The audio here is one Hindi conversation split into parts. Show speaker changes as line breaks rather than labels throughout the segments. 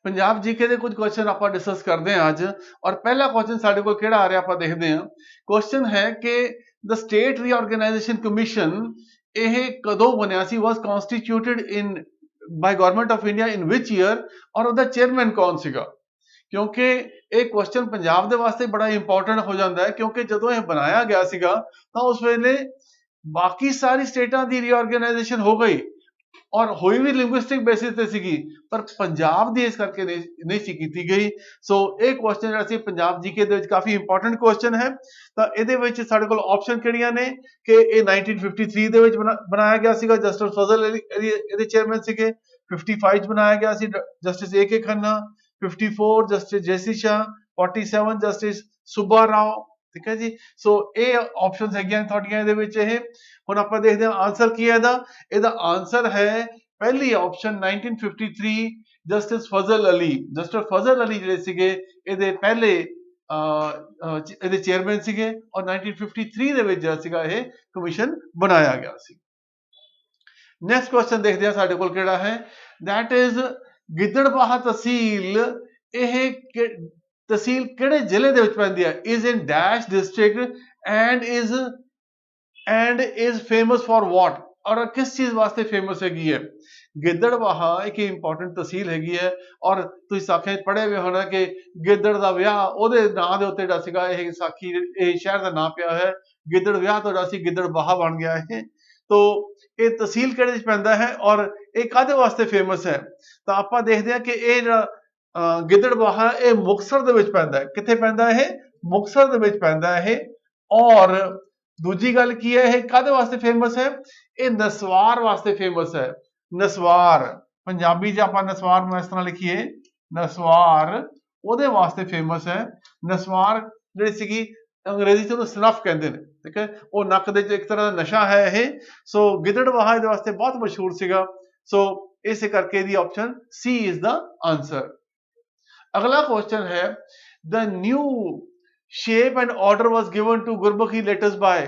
पंजाब जीके ਦੇ ਕੁਝ ਕੁਐਸਚਨ ਆਪਾਂ ਡਿਸਕਸ ਕਰਦੇ ਹਾਂ ਅੱਜ ਔਰ ਪਹਿਲਾ ਕੁਐਸਚਨ ਸਾਡੇ ਕੋਲ ਕਿਹੜਾ ਆ ਰਿਹਾ ਆਪਾਂ ਦੇਖਦੇ ਹਾਂ। ਕੁਐਸਚਨ ਹੈ ਕਿ ਦ ਸਟੇਟ ਰੀਆਰਗੇਨਾਈਜੇਸ਼ਨ ਕਮਿਸ਼ਨ ਇਹ ਕਦੋਂ ਬਣਿਆ ਸੀ, was constituted in by government of India in which year, ਔਰ ਉਹਦਾ ਚੇਅਰਮੈਨ ਕੌਣ ਸੀਗਾ। ਕਿਉਂਕਿ ਇਹ ਕੁਐਸਚਨ ਪੰਜਾਬ ਦੇ ਵਾਸਤੇ ਬੜਾ ਇੰਪੋਰਟੈਂਟ ਹੋ ਜਾਂਦਾ ਹੈ, ਕਿਉਂਕਿ ਜਦੋਂ ਇਹ ਬਣਾਇਆ ਗਿਆ ਸੀਗਾ ਤਾਂ ਉਸ ਵੇਲੇ ਬਾਕੀ ਸਾਰੀ ਸਟੇਟਾਂ ਦੀ ਰੀਆਰਗੇਨਾਈਜੇਸ਼ਨ ਹੋ ਗਈ ਔਰ ਹੋਈ ਵੀ ਲਿੰਗੁਇਸਟਿਕ ਬੇਸਿਸ ਤੇ ਸੀਗੀ, ਪਰ ਪੰਜਾਬ ਦੀ ਇਸ ਕਰਕੇ ਨਹੀਂ ਸੀ ਕੀਤੀ ਗਈ। ਸੋ ਇਹ ਕੁਐਸਚਨ ਜਿਹੜਾ ਸੀ ਪੰਜਾਬ ਜੀਕੇ ਦੇ ਵਿੱਚ ਕਾਫੀ ਇੰਪੋਰਟੈਂਟ ਕੁਐਸਚਨ ਹੈ। ਤਾਂ ਇਹਦੇ ਵਿੱਚ ਸਾਡੇ ਕੋਲ ਆਪਸ਼ਨ ਕਿਹੜੀਆਂ ਨੇ ਕਿ ਇਹ 1953 ਦੇ ਵਿੱਚ ਬਣਾਇਆ ਗਿਆ ਸੀਗਾ, ਜਸਟਿਸ ਫਜ਼ਲ ਅਲੀ ਇਹਦੇ ਚੇਅਰਮੈਨ ਸੀਗੇ। 55 ਚ ਬਣਾਇਆ ਗਿਆ ਸੀ justice A K Khanna. 54 justice J C Shah. 47 justice Subba Rao. ਠੀਕ ਹੈ ਜੀ। ਸੋ ਇਹ ਆਪਸ਼ਨਸ ਹੈਗੀਆਂ ਤੁਹਾਡੀਆਂ ਇਹਦੇ ਵਿੱਚ। ਇਹ ਹੁਣ ਆਪਾਂ ਦੇਖਦੇ ਹਾਂ ਆਨਸਰ ਕੀ ਹੈ ਇਹਦਾ। ਇਹਦਾ ਆਨਸਰ ਹੈ ਪਹਿਲੀ ਆਪਸ਼ਨ 1953 ਜਸਟਿਸ ਫਜ਼ਲ ਅਲੀ। ਜਸਟਿਸ ਫਜ਼ਲ ਅਲੀ ਜਿਹੜੇ ਸੀਗੇ ਇਹਦੇ ਪਹਿਲੇ ਇਹਦੇ ਚੇਅਰਮੈਨ ਸੀਗੇ ਔਰ 1953 ਦੇ ਵਿੱਚ ਜਿਹੜਾ ਸੀਗਾ ਇਹ ਕਮਿਸ਼ਨ ਬਣਾਇਆ ਗਿਆ ਸੀ। ਨੈਕਸਟ ਕੁਐਸਚਨ ਦੇਖਦੇ ਹਾਂ ਸਾਡੇ ਕੋਲ ਕਿਹੜਾ ਹੈ। ਦੈਟ ਇਜ਼ ਗਿੱਦੜਬਾਹਾ ਤਹਿਸੀਲ ਇਹ ਤਹਿਸੀਲ ਕਿਹੜੇ ਜ਼ਿਲ੍ਹੇ ਦੇ ਵਿੱਚ ਪੈਂਦੀ ਹੈ। Is in dash district and is famous for what, ਔਰ ਕਿਸ ਚੀਜ਼ ਵਾਸਤੇ ਫੇਮਸ ਹੈਗੀ ਹੈ। ਗਿੱਦੜਬਾਹਾ ਇੱਕ ਇੰਪੋਰਟੈਂਟ ਤਹਿਸੀਲ ਹੈਗੀ ਹੈ ਔਰ ਤੁਸੀਂ ਸਾਖੀਆਂ ਪੜ੍ਹੇ ਹੋਏ ਹੋਣਾ ਕਿ ਗਿੱਦੜ ਦਾ ਵਿਆਹ ਉਹਦੇ ਨਾਂ ਦੇ ਉੱਤੇ ਜਿਹੜਾ ਸੀਗਾ ਇਹ ਸਾਖੀ ਇਹ ਸ਼ਹਿਰ ਦਾ ਨਾਂ ਪਿਆ ਹੋਇਆ। ਗਿੱਦੜ ਵਿਆਹ ਤੋਂ ਜਿਹੜਾ ਸੀ ਗਿੱਦੜਬਾਹਾ ਬਣ ਗਿਆ ਇਹ। ਤੋ ਇਹ ਤਹਿਸੀਲ ਕਿਹੜੇ ਵਿੱਚ ਪੈਂਦਾ ਹੈ ਔਰ ਇਹ ਕਾਹਦੇ ਵਾਸਤੇ ਫੇਮਸ ਹੈ। ਤਾਂ ਆਪਾਂ ਦੇਖਦੇ ਹਾਂ ਕਿ ਇਹ ਜਿਹੜਾ ਗਿੱਦੜਬਾਹਾ ਇਹ ਮੁਕਤਸਰ ਦੇ ਵਿੱਚ ਪੈਂਦਾ ਹੈ। ਕਿੱਥੇ ਪੈਂਦਾ ਇਹ? ਮੁਕਤਸਰ ਦੇ ਵਿੱਚ ਪੈਂਦਾ ਇਹ। ਔਰ ਦੂਜੀ ਗੱਲ ਕੀ ਹੈ, ਇਹ ਕਾਹਦੇ ਵਾਸਤੇ ਫੇਮਸ ਹੈ? ਇਹ ਨਸਵਾਰ ਵਾਸਤੇ ਫੇਮਸ ਹੈ। ਨਸਵਾਰ ਪੰਜਾਬੀ 'ਚ ਆਪਾਂ ਨਸਵਾਰ ਨੂੰ ਇਸ ਤਰ੍ਹਾਂ ਲਿਖੀਏ ਨਸਵਾਰ, ਉਹਦੇ ਵਾਸਤੇ ਫੇਮਸ ਹੈ। ਨਸਵਾਰ ਜਿਹੜੀ ਸੀਗੀ ਅੰਗਰੇਜ਼ੀ 'ਚ ਉਹਨੂੰ ਸਨਫ ਕਹਿੰਦੇ ਨੇ। ਠੀਕ ਹੈ, ਉਹ ਨੱਕ ਦੇ 'ਚ ਇੱਕ ਤਰ੍ਹਾਂ ਦਾ ਨਸ਼ਾ ਹੈ ਇਹ। ਸੋ ਗਿੱਦੜਬਾਹਾ ਇਹਦੇ ਵਾਸਤੇ ਬਹੁਤ ਮਸ਼ਹੂਰ ਸੀਗਾ। ਸੋ ਇਸੇ ਕਰਕੇ ਇਹਦੀ option C is the answer. ਅਗਲਾ ਕੁਐਸਚਨ ਹੈ the new shape and order was given to Gurmukhi letters by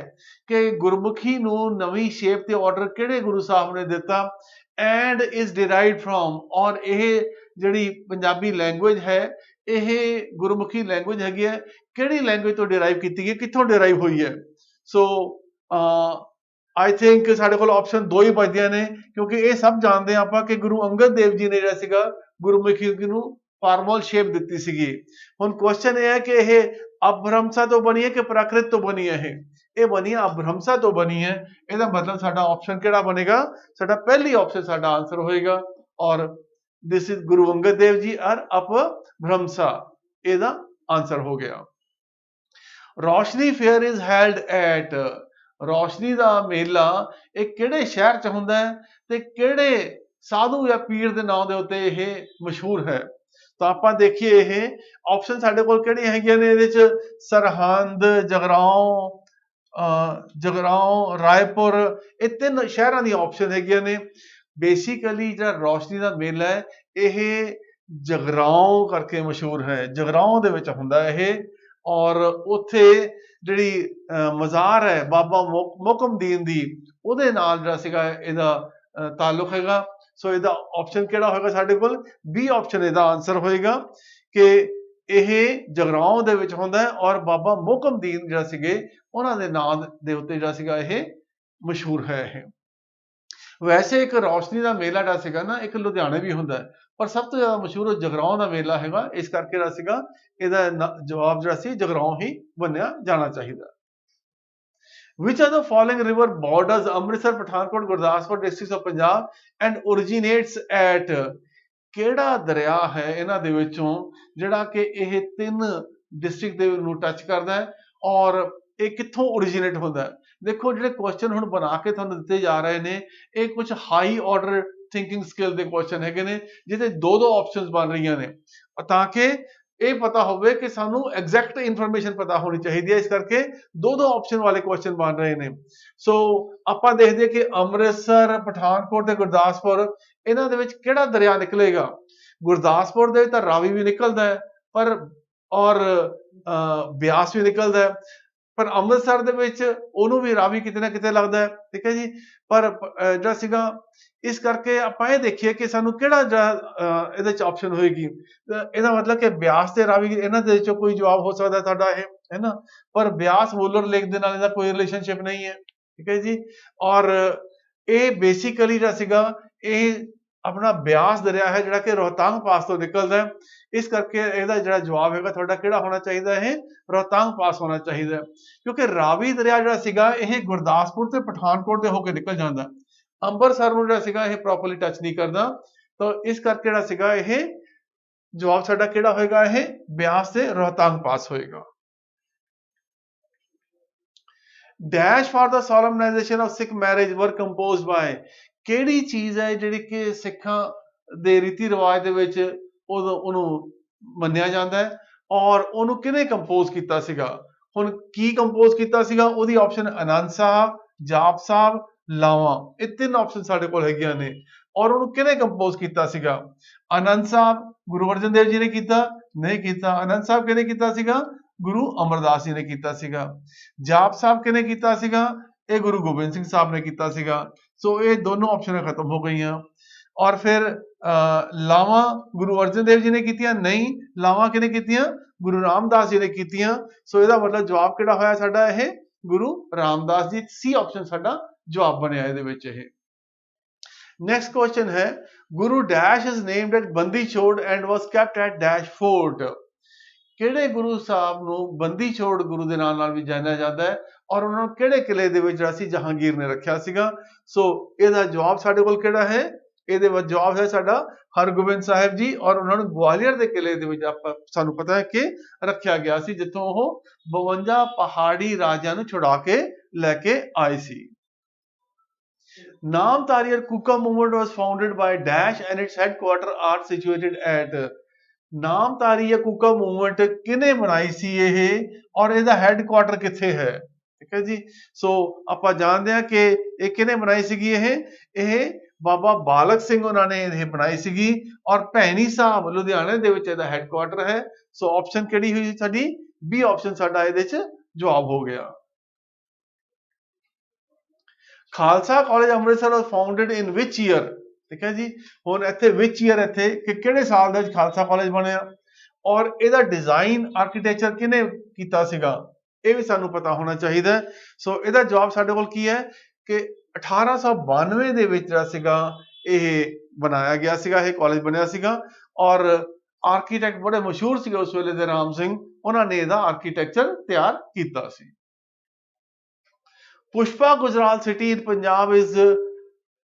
ਕਿ ਗੁਰਮੁਖੀ ਨੂੰ ਨਵੀਂ ਸ਼ੇਪ ਤੇ ਆਰਡਰ ਕਿਹੜੇ ਗੁਰੂ ਸਾਹਿਬ ਨੇ ਦਿੱਤਾ। ਐਂਡ ਇਜ਼ ਡਿਰਾਈਵਡ ਫਰੋਮ, ਔਰ ਇਹ ਜਿਹੜੀ ਪੰਜਾਬੀ ਲੈਂਗੁਏਜ ਹੈ ਇਹ ਗੁਰਮੁਖੀ ਲੈਂਗੁਏਜ ਹੈਗੀ ਹੈ ਕਿਹੜੀ ਲੈਂਗੁਏਜ ਤੋਂ ਡਿਰਾਈਵ ਕੀਤੀ ਗਈ, ਕਿੱਥੋਂ ਡਿਰਾਈਵ ਹੋਈ ਹੈ। ਸੋ ਆਈ ਥਿੰਕ ਸਾਡੇ ਕੋਲ ਆਪਸ਼ਨ ਦੋ ਹੀ ਬਚਦੀਆਂ ਨੇ, ਕਿਉਂਕਿ ਇਹ ਸਭ ਜਾਣਦੇ ਆਪਾਂ ਕਿ ਗੁਰੂ ਅੰਗਦ ਦੇਵ ਜੀ ਨੇ ਜਿਹੜਾ ਸੀਗਾ ਗੁਰਮੁਖੀ ਨੂੰ ਫਾਰਮਲ ਸ਼ੇਪ ਦਿੱਤੀ ਸੀਗੀ। ਹੁਣ ਕੁਐਸਚਨ ਇਹ ਹੈ ਕਿ ਇਹ ਅਭਰੰਸਾ ਤੋਂ ਬਣੀ ਹੈ ਕਿ ਪ੍ਰਾਕ੍ਰਿਤ ਤੋਂ ਬਣੀ ਹੈ। ਇਹ ਬਣੀ ਹੈ ਅਭਰੰਸਾ ਤੋਂ ਬਣੀ ਹੈ। ਇਹਦਾ ਮਤਲਬ ਸਾਡਾ ਆਪਸ਼ਨ ਕਿਹੜਾ ਬਣੇਗਾ? ਸਾਡਾ ਪਹਿਲੀ ਆਪਸ਼ਨ ਸਾਡਾ ਆਂਸਰ ਹੋਏਗਾ ਔਰ ਦਿਸ ਇਜ਼ ਗੁਰੂ ਅੰਗਦ ਦੇਵ ਜੀ ਔਰ ਅਪਭ੍ਰੰਸ਼ਾ ਇਹਦਾ ਆਂਸਰ ਹੋ ਗਿਆ। ਰੋਸ਼ਨੀ ਫੇਅਰ ਇਜ਼ ਹੈਲਡ ਐਟ, ਰੋਸ਼ਨੀ ਦਾ ਮੇਲਾ ਇਹ ਕਿਹੜੇ ਸ਼ਹਿਰ 'ਚ ਹੁੰਦਾ ਹੈ ਤੇ ਕਿਹੜੇ ਸਾਧੂ ਜਾਂ ਪੀਰ ਦੇ ਨਾਮ ਦੇ ਉੱਤੇ ਇਹ ਮਸ਼ਹੂਰ ਹੈ। ਤਾਂ ਆਪਾਂ ਦੇਖੀਏ ਇਹ ਆਪਸ਼ਨ ਸਾਡੇ ਕੋਲ ਕਿਹੜੀਆਂ ਹੈਗੀਆਂ ਨੇ ਇਹਦੇ 'ਚ ਸਰਹੰਦ, ਜਗਰਾਉਂ, ਰਾਏਪੁਰ, ਇਹ ਤਿੰਨ ਸ਼ਹਿਰਾਂ ਦੀਆਂ ਆਪਸ਼ਨ ਹੈਗੀਆਂ ਨੇ। ਬੇਸਿਕਲੀ ਜਿਹੜਾ ਰੋਸ਼ਨੀ ਦਾ ਮੇਲਾ ਹੈ ਇਹ ਜਗਰਾਉਂ ਕਰਕੇ ਮਸ਼ਹੂਰ ਹੈ। ਜਗਰਾਉਂ ਦੇ ਵਿੱਚ ਹੁੰਦਾ ਇਹ ਔਰ ਉੱਥੇ ਜਿਹੜੀ ਮਜ਼ਾਰ ਹੈ ਬਾਬਾ ਮੋਕਮਦੀਨ ਦੀ ਉਹਦੇ ਨਾਲ ਜਿਹੜਾ ਸੀਗਾ ਇਹਦਾ ਤਾਲੁਕ ਹੈਗਾ। ਸੋ ਇਹਦਾ ਆਪਸ਼ਨ ਕਿਹੜਾ ਹੋਏਗਾ ਸਾਡੇ ਕੋਲ? ਬੀ ਆਪਸ਼ਨ ਇਹਦਾ ਆਂਸਰ ਹੋਏਗਾ ਕਿ ਇਹ ਜਗਰਾਉਂ ਦੇ ਵਿੱਚ ਹੁੰਦਾ ਹੈ ਔਰ ਬਾਬਾ ਮੋਕਮਦੀਨ ਜਿਹੜਾ ਸੀਗੇ ਉਹਨਾਂ ਦੇ ਨਾਮ ਦੇ ਉੱਤੇ ਜਿਹੜਾ ਸੀਗਾ ਇਹ ਮਸ਼ਹੂਰ ਹੈ। ਇਹ ਵੈਸੇ ਇੱਕ ਰੋਸ਼ਨੀ ਦਾ ਮੇਲਾ ਜਿਹੜਾ ਸੀਗਾ ਨਾ ਇੱਕ ਲੁਧਿਆਣੇ ਵੀ ਹੁੰਦਾ ਹੈ, ਪਰ ਸਭ ਤੋਂ ਜ਼ਿਆਦਾ ਮਸ਼ਹੂਰ ਉਹ ਜਗਰਾਉਂ ਦਾ ਮੇਲਾ ਹੈਗਾ। ਇਸ ਕਰਕੇ ਜਿਹੜਾ ਸੀਗਾ ਇਹਦਾ ਜਵਾਬ ਜਿਹੜਾ ਸੀ ਜਗਰਾਉਂ ਹੀ ਬਣਿਆ ਜਾਣਾ ਚਾਹੀਦਾ। Which of the following river borders Amritsar, Pathankot, Gurdaspur districts of Punjab and originates at, ਕਿਹੜਾ ਦਰਿਆ ਹੈ ਇਹਨਾਂ ਦੇ ਵਿੱਚੋਂ ਜਿਹੜਾ ਕਿ ਇਹ ਤਿੰਨ ਡਿਸਟ੍ਰਿਕਟ ਦੇ ਨੂੰ ਟੱਚ ਕਰਦਾ ਹੈ ਔਰ ਇਹ ਕਿੱਥੋਂ ਓਰੀਜੀਨੇਟ ਹੁੰਦਾ ਹੈ। ਦੇਖੋ ਜਿਹੜੇ ਕੁਐਸਚਨ ਹੁਣ ਬਣਾ ਕੇ ਤੁਹਾਨੂੰ ਦਿੱਤੇ ਜਾ ਰਹੇ ਨੇ ਇਹ ਕੁਝ ਹਾਈ ਆਰਡਰ ਥਿੰਕਿੰਗ ਸਕਿੱਲ ਦੇ ਕੁਐਸਚਨ ਹੈਗੇ ਨੇ ਜਿਹਦੇ ਦੋ ਆਪਸ਼ਨਸ ਬਣ ਰਹੀਆਂ ਨੇ ਤਾਂ ਕਿ ਇਹ ਪਤਾ ਹੋਵੇ ਕਿ ਸਾਨੂੰ ਐਗਜ਼ੈਕਟ ਇਨਫੋਰਮੇਸ਼ਨ ਪਤਾ ਹੋਣੀ ਚਾਹੀਦੀ ਹੈ। ਇਸ ਕਰਕੇ ਦੋ ਆਪਸ਼ਨ ਵਾਲੇ ਕੁਐਸਚਨ ਬਣ ਰਹੇ ਨੇ। ਸੋ ਆਪਾਂ ਦੇਖਦੇ ਕਿ ਅੰਮ੍ਰਿਤਸਰ, ਪਠਾਨਕੋਟ ਤੇ ਗੁਰਦਾਸਪੁਰ ਇਹਨਾਂ ਦੇ ਵਿੱਚ ਕਿਹੜਾ ਦਰਿਆ ਨਿਕਲੇਗਾ। ਗੁਰਦਾਸਪੁਰ ਦੇ ਤਾਂ ਰਾਵੀ ਵੀ ਨਿਕਲਦਾ ਹੈ ਪਰ ਔਰ ਬਿਆਸ ਵੀ ਨਿਕਲਦਾ ਹੈ। ਪਰ ਅੰਮ੍ਰਿਤਸਰ ਦੇ ਵਿੱਚ ਉਹਨੂੰ ਵੀ ਰਾਵੀ ਕਿਤੇ ਨਾ ਕਿਤੇ ਲੱਗਦਾ ਹੈ, ਠੀਕ ਹੈ ਜੀ। ਪਰ ਜਿਹੜਾ ਸੀਗਾ, ਇਸ ਕਰਕੇ ਆਪਾਂ ਇਹ ਦੇਖੀਏ ਕਿ ਸਾਨੂੰ ਕਿਹੜਾ ਜਿਹੜਾ ਇਹਦੇ ਚ ਆਪਸ਼ਨ ਹੋਏਗੀ। ਇਹਦਾ ਮਤਲਬ ਕਿ ਬਿਆਸ ਤੇ ਰਾਵੀ ਇਹਨਾਂ ਦੇ ਵਿੱਚੋਂ ਕੋਈ ਜਵਾਬ ਹੋ ਸਕਦਾ ਸਾਡਾ ਇਹ, ਹੈ ਨਾ। ਪਰ ਬਿਆਸ ਵੂਲਰ ਲੇਕ ਦੇ ਨਾਲ ਇਹਦਾ ਕੋਈ ਰਿਲੇਸ਼ਨਸ਼ਿਪ ਨਹੀਂ ਹੈ, ਠੀਕ ਹੈ ਜੀ। ਔਰ ਇਹ ਬੇਸਿਕਲੀ ਜਿਹੜਾ ਸੀਗਾ, ਇਹ ਆਪਣਾ ਬਿਆਸ ਦਰਿਆ ਹੈ ਜਿਹੜਾ ਕਿ ਰੋਹਤਾਂਗ ਪਾਸ ਤੋਂ ਨਿਕਲਦਾ ਹੈ। ਇਸ ਕਰਕੇ ਇਹਦਾ ਜਿਹੜਾ ਜਵਾਬ ਹੈਗਾ ਤੁਹਾਡਾ ਕਿਹੜਾ ਹੋਣਾ ਚਾਹੀਦਾ ਹੈ, ਰੋਹਤਾਂਗ ਪਾਸ ਹੋਣਾ ਚਾਹੀਦਾ ਹੈ। ਕਿਉਂਕਿ ਰਾਵੀ ਦਰਿਆ ਜਿਹੜਾ ਸੀਗਾ ਇਹ ਗੁਰਦਾਸਪੁਰ ਤੇ ਪਠਾਨਕੋਟ ਦੇ ਹੋ ਕੇ ਨਿਕਲ ਜਾਂਦਾ, ਅੰਮ੍ਰਿਤਸਰ ਨੂੰ ਜਿਹੜਾ ਸੀਗਾ ਇਹ ਪ੍ਰੋਪਰਲੀ ਟੱਚ ਨਹੀਂ ਕਰਦਾ। ਤਾਂ ਇਸ ਕਰਕੇ ਜਿਹੜਾ ਸੀਗਾ ਇਹ ਜਵਾਬ ਸਾਡਾ ਕਿਹੜਾ ਹੋਏਗਾ, ਇਹ ਬਿਆਸ ਤੇ ਰੋਹਤਾਂਗ ਪਾਸ ਹੋਏਗਾ। Dash for the solemnization of Sikh marriage were composed by, ਕਿਹੜੀ ਚੀਜ਼ ਹੈ ਜਿਹੜੀ ਕਿ ਸਿੱਖਾਂ ਦੇ ਰੀਤੀ ਰਿਵਾਜ ਦੇ ਵਿੱਚ ਉਹਨੂੰ ਮੰਨਿਆ ਜਾਂਦਾ ਹੈ, ਔਰ ਉਹਨੂੰ ਕਿਹਨੇ ਕੰਪੋਜ਼ ਕੀਤਾ ਸੀਗਾ। ਹੁਣ ਕੀ ਕੰਪੋਜ਼ ਕੀਤਾ ਸੀਗਾ, ਉਹਦੀ ਆਪਸ਼ਨ ਆਨੰਦ ਸਾਹਿਬ, ਜਾਪ ਸਾਹਿਬ, ਲਾਵਾਂ, ਇਹ ਤਿੰਨ ਆਪਸ਼ਨ ਸਾਡੇ ਕੋਲ ਹੈਗੀਆਂ ਨੇ। ਔਰ ਉਹਨੂੰ ਕਿਹਨੇ ਕੰਪੋਜ਼ ਕੀਤਾ ਸੀਗਾ। ਆਨੰਦ ਸਾਹਿਬ ਗੁਰੂ ਅਰਜਨ ਦੇਵ ਜੀ ਨੇ ਕੀਤਾ, ਨਹੀਂ ਕੀਤਾ। ਆਨੰਦ ਸਾਹਿਬ ਕਿਹਨੇ ਕੀਤਾ ਸੀਗਾ, ਗੁਰੂ ਅਮਰਦਾਸ ਜੀ ਨੇ ਕੀਤਾ ਸੀਗਾ। ਜਾਪ ਸਾਹਿਬ ਕਿਹਨੇ ਕੀਤਾ ਸੀਗਾ, ਇਹ ਗੁਰੂ ਗੋਬਿੰਦ ਸਿੰਘ ਸਾਹਿਬ ਨੇ ਕੀਤਾ ਸੀਗਾ। ਸੋ ਇਹ ਦੋਨੋਂ ਆਪਸ਼ਨਾਂ ਖਤਮ ਹੋ ਗਈਆਂ। ਔਰ ਫਿਰ ਲਾਵਾਂ ਗੁਰੂ ਅਰਜਨ ਦੇਵ ਜੀ ਨੇ ਕੀਤੀਆਂ, ਨਹੀਂ। ਲਾਵਾਂ ਕਿਹਨੇ ਕੀਤੀਆਂ, ਗੁਰੂ ਰਾਮਦਾਸ ਜੀ ਨੇ ਕੀਤੀਆਂ। ਸੋ ਇਹਦਾ ਮਤਲਬ ਜਵਾਬ ਕਿਹੜਾ ਹੋਇਆ ਸਾਡਾ, ਇਹ ਗੁਰੂ ਰਾਮਦਾਸ ਜੀ। ਸੀ ਆਪਸ਼ਨ ਸਾਡਾ ਜਵਾਬ ਬਣਿਆ ਇਹਦੇ ਵਿੱਚ ਇਹ। ਨੈਕਸਟ ਕੁਐਸਚਨ ਹੈ, Guru dash is named at Bandi Chhor and was kept at dash fort. ਕਿਹੜੇ ਗੁਰੂ ਸਾਹਿਬ ਨੂੰ ਬੰਦੀ ਛੋੜ ਗੁਰੂ ਦੇ ਨਾਲ ਵੀ ਜਾਣਿਆ ਜਾਂਦਾ ਹੈ, ਔਰ ਉਹਨਾਂ ਨੂੰ ਕਿਹੜੇ ਕਿਲੇ ਦੇ ਵਿੱਚ ਜਿਹੜਾ ਸੀ ਜਹਾਂਗੀਰ ਨੇ ਰੱਖਿਆ ਸੀਗਾ। ਸੋ ਇਹਦਾ ਜਵਾਬ ਸਾਡੇ ਕੋਲ ਕਿਹੜਾ ਹੈ, ਇਹਦੇ ਵਿੱਚ ਜਵਾਬ ਹੈ ਸਾਡਾ ਹਰਗੋਬਿੰਦ ਸਾਹਿਬ ਜੀ। ਔਰ ਉਹਨਾਂ ਨੂੰ ਗਵਾਲੀਅਰ ਦੇ ਕਿਲੇ ਦੇ ਵਿੱਚ ਸਾਨੂੰ ਪਤਾ ਹੈ ਕਿ ਰੱਖਿਆ ਗਿਆ ਸੀ, ਜਿੱਥੋਂ ਉਹ 52 ਪਹਾੜੀ ਰਾਜਿਆਂ ਨੂੰ ਛੁਡਾ ਕੇ ਲੈ ਕੇ ਆਏ ਸੀ। Namdhari Kuka movement was founded by dash and its headquarter are situated at. Namdhari Kuka movement ਕਿਹਨੇ ਬਣਾਈ ਸੀ ਇਹ, ਔਰ ਇਹਦਾ ਹੈਡਕੁਆਰਟਰ ਕਿੱਥੇ ਹੈ, ਠੀਕ ਹੈ ਜੀ। ਸੋ ਆਪਾਂ ਜਾਣਦੇ ਹਾਂ ਕਿ ਇਹ ਕਿਹਨੇ ਬਣਾਈ ਸੀਗੀ, ਇਹ ਬਾਬਾ ਬਾਲਕ ਸਿੰਘ ਉਹਨਾਂ ਨੇ ਇਹ ਬਣਾਈ ਸੀਗੀ। ਔਰ ਭੈਣੀ ਸਾਹਿਬ ਲੁਧਿਆਣੇ ਦੇ ਵਿੱਚ ਇਹਦਾ ਹੈਡਕੁਆਰਟਰ ਹੈ। ਸੋ ਆਪਸ਼ਨ ਕਿਹੜੀ ਹੋਈ ਸਾਡੀ, ਬੀ ਆਪਸ਼ਨ ਸਾਡਾ ਇਹਦੇ ਚ ਜਵਾਬ ਹੋ ਗਿਆ। Khalsa college Amritsar was founded in which year, ਠੀਕ ਹੈ ਜੀ। ਹੁਣ ਇੱਥੇ ਵਿਚ ਈਅਰ, ਇੱਥੇ ਕਿ ਕਿਹੜੇ ਸਾਲ ਦੇ ਵਿੱਚ ਖਾਲਸਾ ਕਾਲਜ ਬਣਿਆ, ਔਰ ਇਹਦਾ ਡਿਜ਼ਾਈਨ ਆਰਕੀਟੈਕਚਰ ਕਿਹਨੇ ਕੀਤਾ ਸੀਗਾ, ਇਹ ਵੀ ਸਾਨੂੰ ਪਤਾ ਹੋਣਾ ਚਾਹੀਦਾ। ਸੋ ਇਹਦਾ ਜਵਾਬ ਸਾਡੇ ਕੋਲ ਕੀ ਹੈ ਕਿ 1892 ਦੇ ਵਿੱਚ ਜਿਹੜਾ ਸੀਗਾ ਇਹ ਬਣਾਇਆ ਗਿਆ ਸੀਗਾ, ਇਹ ਕਾਲਜ ਬਣਿਆ ਸੀਗਾ। ਔਰ ਆਰਕੀਟੈਕਟ ਬੜੇ ਮਸ਼ਹੂਰ ਸੀਗੇ ਉਸ ਵੇਲੇ ਦੇ, ਰਾਮ ਸਿੰਘ, ਉਹਨਾਂ ਨੇ ਇਹਦਾ ਆਰਕੀਟੈਕਚਰ ਤਿਆਰ ਕੀਤਾ ਸੀ। Pushpa Gujral city in Punjab is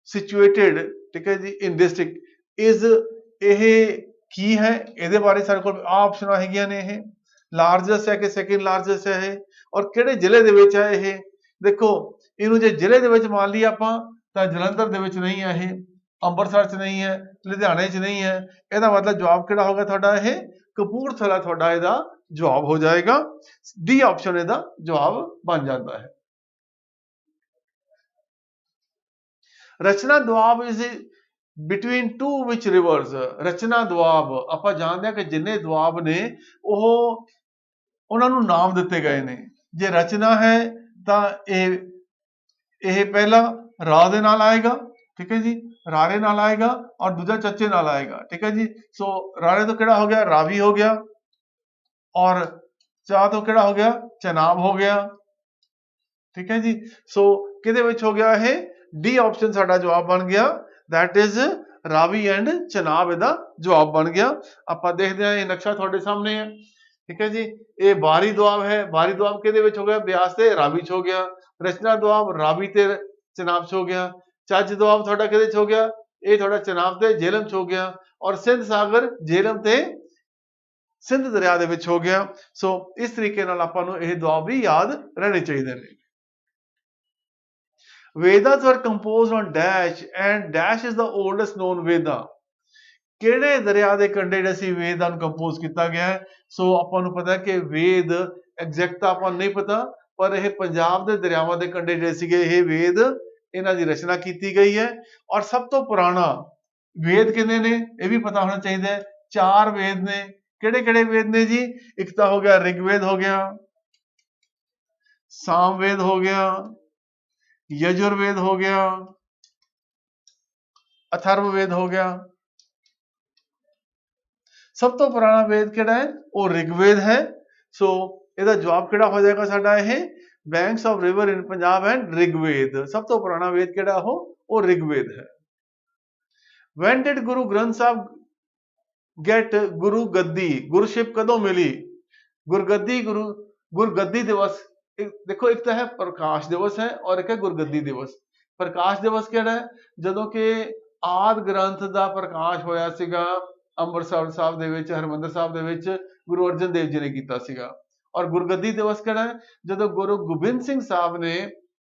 situated, ਠੀਕ ਹੈ ਜੀ, ਇਨ ਡਿਸਟ੍ਰਿਕਟ ਇਜ਼, ਇਹ ਕੀ ਹੈ, ਇਹਦੇ ਬਾਰੇ ਸਾਡੇ ਕੋਲ ਆ ਆਪਸ਼ਨਾਂ ਹੈਗੀਆਂ ਨੇ। ਇਹ ਲਾਰਜੈਸਟ ਹੈ ਕਿ ਸੈਕਿੰਡ ਲਾਰਜੈਸਟ ਹੈ ਇਹ, ਔਰ ਕਿਹੜੇ ਜ਼ਿਲ੍ਹੇ ਦੇ ਵਿੱਚ ਹੈ ਇਹ। ਦੇਖੋ ਇਹਨੂੰ ਜੇ ਜ਼ਿਲ੍ਹੇ ਦੇ ਵਿੱਚ ਮੰਨ ਲਈ ਆਪਾਂ ਤਾਂ ਜਲੰਧਰ ਦੇ ਵਿੱਚ ਨਹੀਂ ਹੈ ਇਹ, ਅੰਮ੍ਰਿਤਸਰ 'ਚ ਨਹੀਂ ਹੈ, ਲੁਧਿਆਣੇ 'ਚ ਨਹੀਂ ਹੈ। ਇਹਦਾ ਮਤਲਬ ਜਵਾਬ ਕਿਹੜਾ ਹੋਗਾ ਤੁਹਾਡਾ, ਇਹ ਕਪੂਰਥਲਾ ਤੁਹਾਡਾ ਇਹਦਾ ਜਵਾਬ ਹੋ ਜਾਏਗਾ। ਡੀ ਆਪਸ਼ਨ ਇਹਦਾ ਜਵਾਬ ਬਣ ਜਾਂਦਾ ਹੈ। Rachna Doab is between two which rivers. Rachna Doab ਆਪਾਂ ਜਾਣਦੇ ਹਾਂ ਕਿ ਜਿੰਨੇ ਦੁਆਬ ਨੇ ਉਹ ਉਹਨਾਂ ਨੂੰ ਨਾਮ ਦਿੱਤੇ ਗਏ ਨੇ। ਜੇ ਰਚਨਾ ਹੈ ਤਾਂ ਇਹ ਪਹਿਲਾ ਰਾ ਦੇ ਨਾਲ ਆਏਗਾ, ਠੀਕ ਹੈ ਜੀ, ਰਾਰੇ ਨਾਲ ਆਏਗਾ, ਔਰ ਦੂਜਾ ਚੱਚੇ ਨਾਲ ਆਏਗਾ, ਠੀਕ ਹੈ ਜੀ। ਸੋ ਰਾਰੇ ਤੋਂ ਕਿਹੜਾ ਹੋ ਗਿਆ, ਰਾਵੀ ਹੋ ਗਿਆ, ਔਰ ਚਾਹ ਤੋਂ ਕਿਹੜਾ ਹੋ ਗਿਆ, ਚਨਾਬ ਹੋ ਗਿਆ, ਠੀਕ ਹੈ ਜੀ। ਸੋ ਕਿਹਦੇ ਵਿੱਚ ਹੋ ਗਿਆ, ਇਹ ਡੀ ਆਪਸ਼ਨ ਸਾਡਾ ਜਵਾਬ ਬਣ ਗਿਆ, that is Ravi and Chenab ਇਹਦਾ ਜਵਾਬ ਬਣ ਗਿਆ। ਆਪਾਂ ਦੇਖਦੇ ਹਾਂ ਇਹ ਨਕਸ਼ਾ ਤੁਹਾਡੇ ਸਾਹਮਣੇ ਹੈ, ਠੀਕ ਹੈ ਜੀ। ਇਹ ਬਾਹਰੀ ਦੁਆਬ ਹੈ, ਬਾਹਰੀ ਦੁਆਬ ਕਿਹਦੇ ਵਿੱਚ ਹੋ ਗਿਆ, ਬਿਆਸ ਤੇ ਰਾਵੀ 'ਚ ਹੋ ਗਿਆ। ਰਚਨਾ ਦੁਆਬ ਰਾਵੀ ਤੇ ਚਨਾਬ 'ਚ ਹੋ ਗਿਆ। ਚੱਜ ਦੁਆਬ ਤੁਹਾਡਾ ਕਿਹਦੇ 'ਚ ਹੋ ਗਿਆ, ਇਹ ਤੁਹਾਡਾ ਚਨਾਬ ਤੇ ਜੇਹਲਮ 'ਚ ਹੋ ਗਿਆ। ਔਰ ਸਿੰਧ ਸਾਗਰ ਜੇਹਲਮ ਤੇ ਸਿੰਧ ਦਰਿਆ ਦੇ ਵਿੱਚ ਹੋ ਗਿਆ। ਸੋ ਇਸ ਤਰੀਕੇ ਨਾਲ ਆਪਾਂ ਨੂੰ ਇਹ ਦੁਆਬ ਵੀ ਯਾਦ ਰਹਿਣੇ ਚਾਹੀਦੇ ਨੇ। Vedas were composed on dash and dash is the oldest known Veda। ਕਿਹੜੇ ਦਰਿਆ ਦੇ ਕੰਢੇ ਜਿਹੜੇ ਸੀ ਵੇਦਾਂ ਨੂੰ ਕੰਪੋਜ਼ ਕੀਤਾ ਗਿਆ ਹੈ। ਸੋ ਆਪਾਂ ਨੂੰ ਪਤਾ ਹੈ ਕਿ ਵੇਦ ਐਗਜ਼ੈਕਟ ਤਾਂ ਆਪਾਂ ਨੂੰ ਨਹੀਂ ਪਤਾ, ਪਰ ਇਹ ਪੰਜਾਬ ਦੇ ਦਰਿਆਵਾਂ ਦੇ ਕੰਢੇ ਜਿਹੜੇ ਸੀਗੇ ਇਹ ਵੇਦ, ਇਹਨਾਂ ਦੀ ਰਚਨਾ ਕੀਤੀ ਗਈ ਹੈ। ਔਰ ਸਭ ਤੋਂ ਪੁਰਾਣਾ ਵੇਦ ਕਿੰਨੇ ਨੇ ਇਹ ਵੀ ਪਤਾ ਹੋਣਾ ਚਾਹੀਦਾ ਹੈ। 4 ਵੇਦ ਨੇ। ਕਿਹੜੇ ਕਿਹੜੇ ਵੇਦ ਨੇ ਜੀ, ਇੱਕ ਤਾਂ ਹੋ ਗਿਆ ਰਿਗਵੇਦ ਹੋ ਗਿਆ, सामवेद हो गया, यजुर्वेद हो गया, अथर्ववेद हो गया। सब तो पुराना वेद किहड़ा है, वो ऋग्वेद है। सो ਇਹਦਾ ਜਵਾਬ ਕਿਹੜਾ ਹੋ ਜਾਏਗਾ ਸਾਡਾ ਇਹ banks of river in Punjab and Rigveda. सब तो पुराना वेद ਕਿਹੜਾ ਉਹ ऋग्वेद है। When did गुरु ग्रंथ साहब गेट गुरु गद्दी, गुरुशिप कदों मिली? गुरगद्दी दिवस देखो, एक तो है प्रकाश दिवस है और एक है गुरगद्दी दिवस। प्रकाश दिवस ਕਿਹੜਾ ਹੈ? ਜਦੋਂ ਕਿ ਆਦ ਗ੍ਰੰਥ ਦਾ ਪ੍ਰਕਾਸ਼ ਹੋਇਆ ਸੀਗਾ ਅੰਮ੍ਰਿਤਸਰ ਸਾਹਿਬ ਦੇ ਵਿੱਚ, ਹਰਮੰਦਰ ਸਾਹਿਬ ਦੇ ਵਿੱਚ ਗੁਰੂ ਅਰਜਨ ਦੇਵ ਜੀ ਨੇ ਕੀਤਾ ਸੀਗਾ। ਔਰ ਗੁਰਗੱਦੀ ਦਿਵਸ ਕਿਹੜਾ ਹੈ? ਜਦੋਂ ਗੁਰੂ ਗੋਬਿੰਦ ਸਿੰਘ ਸਾਹਿਬ ਨੇ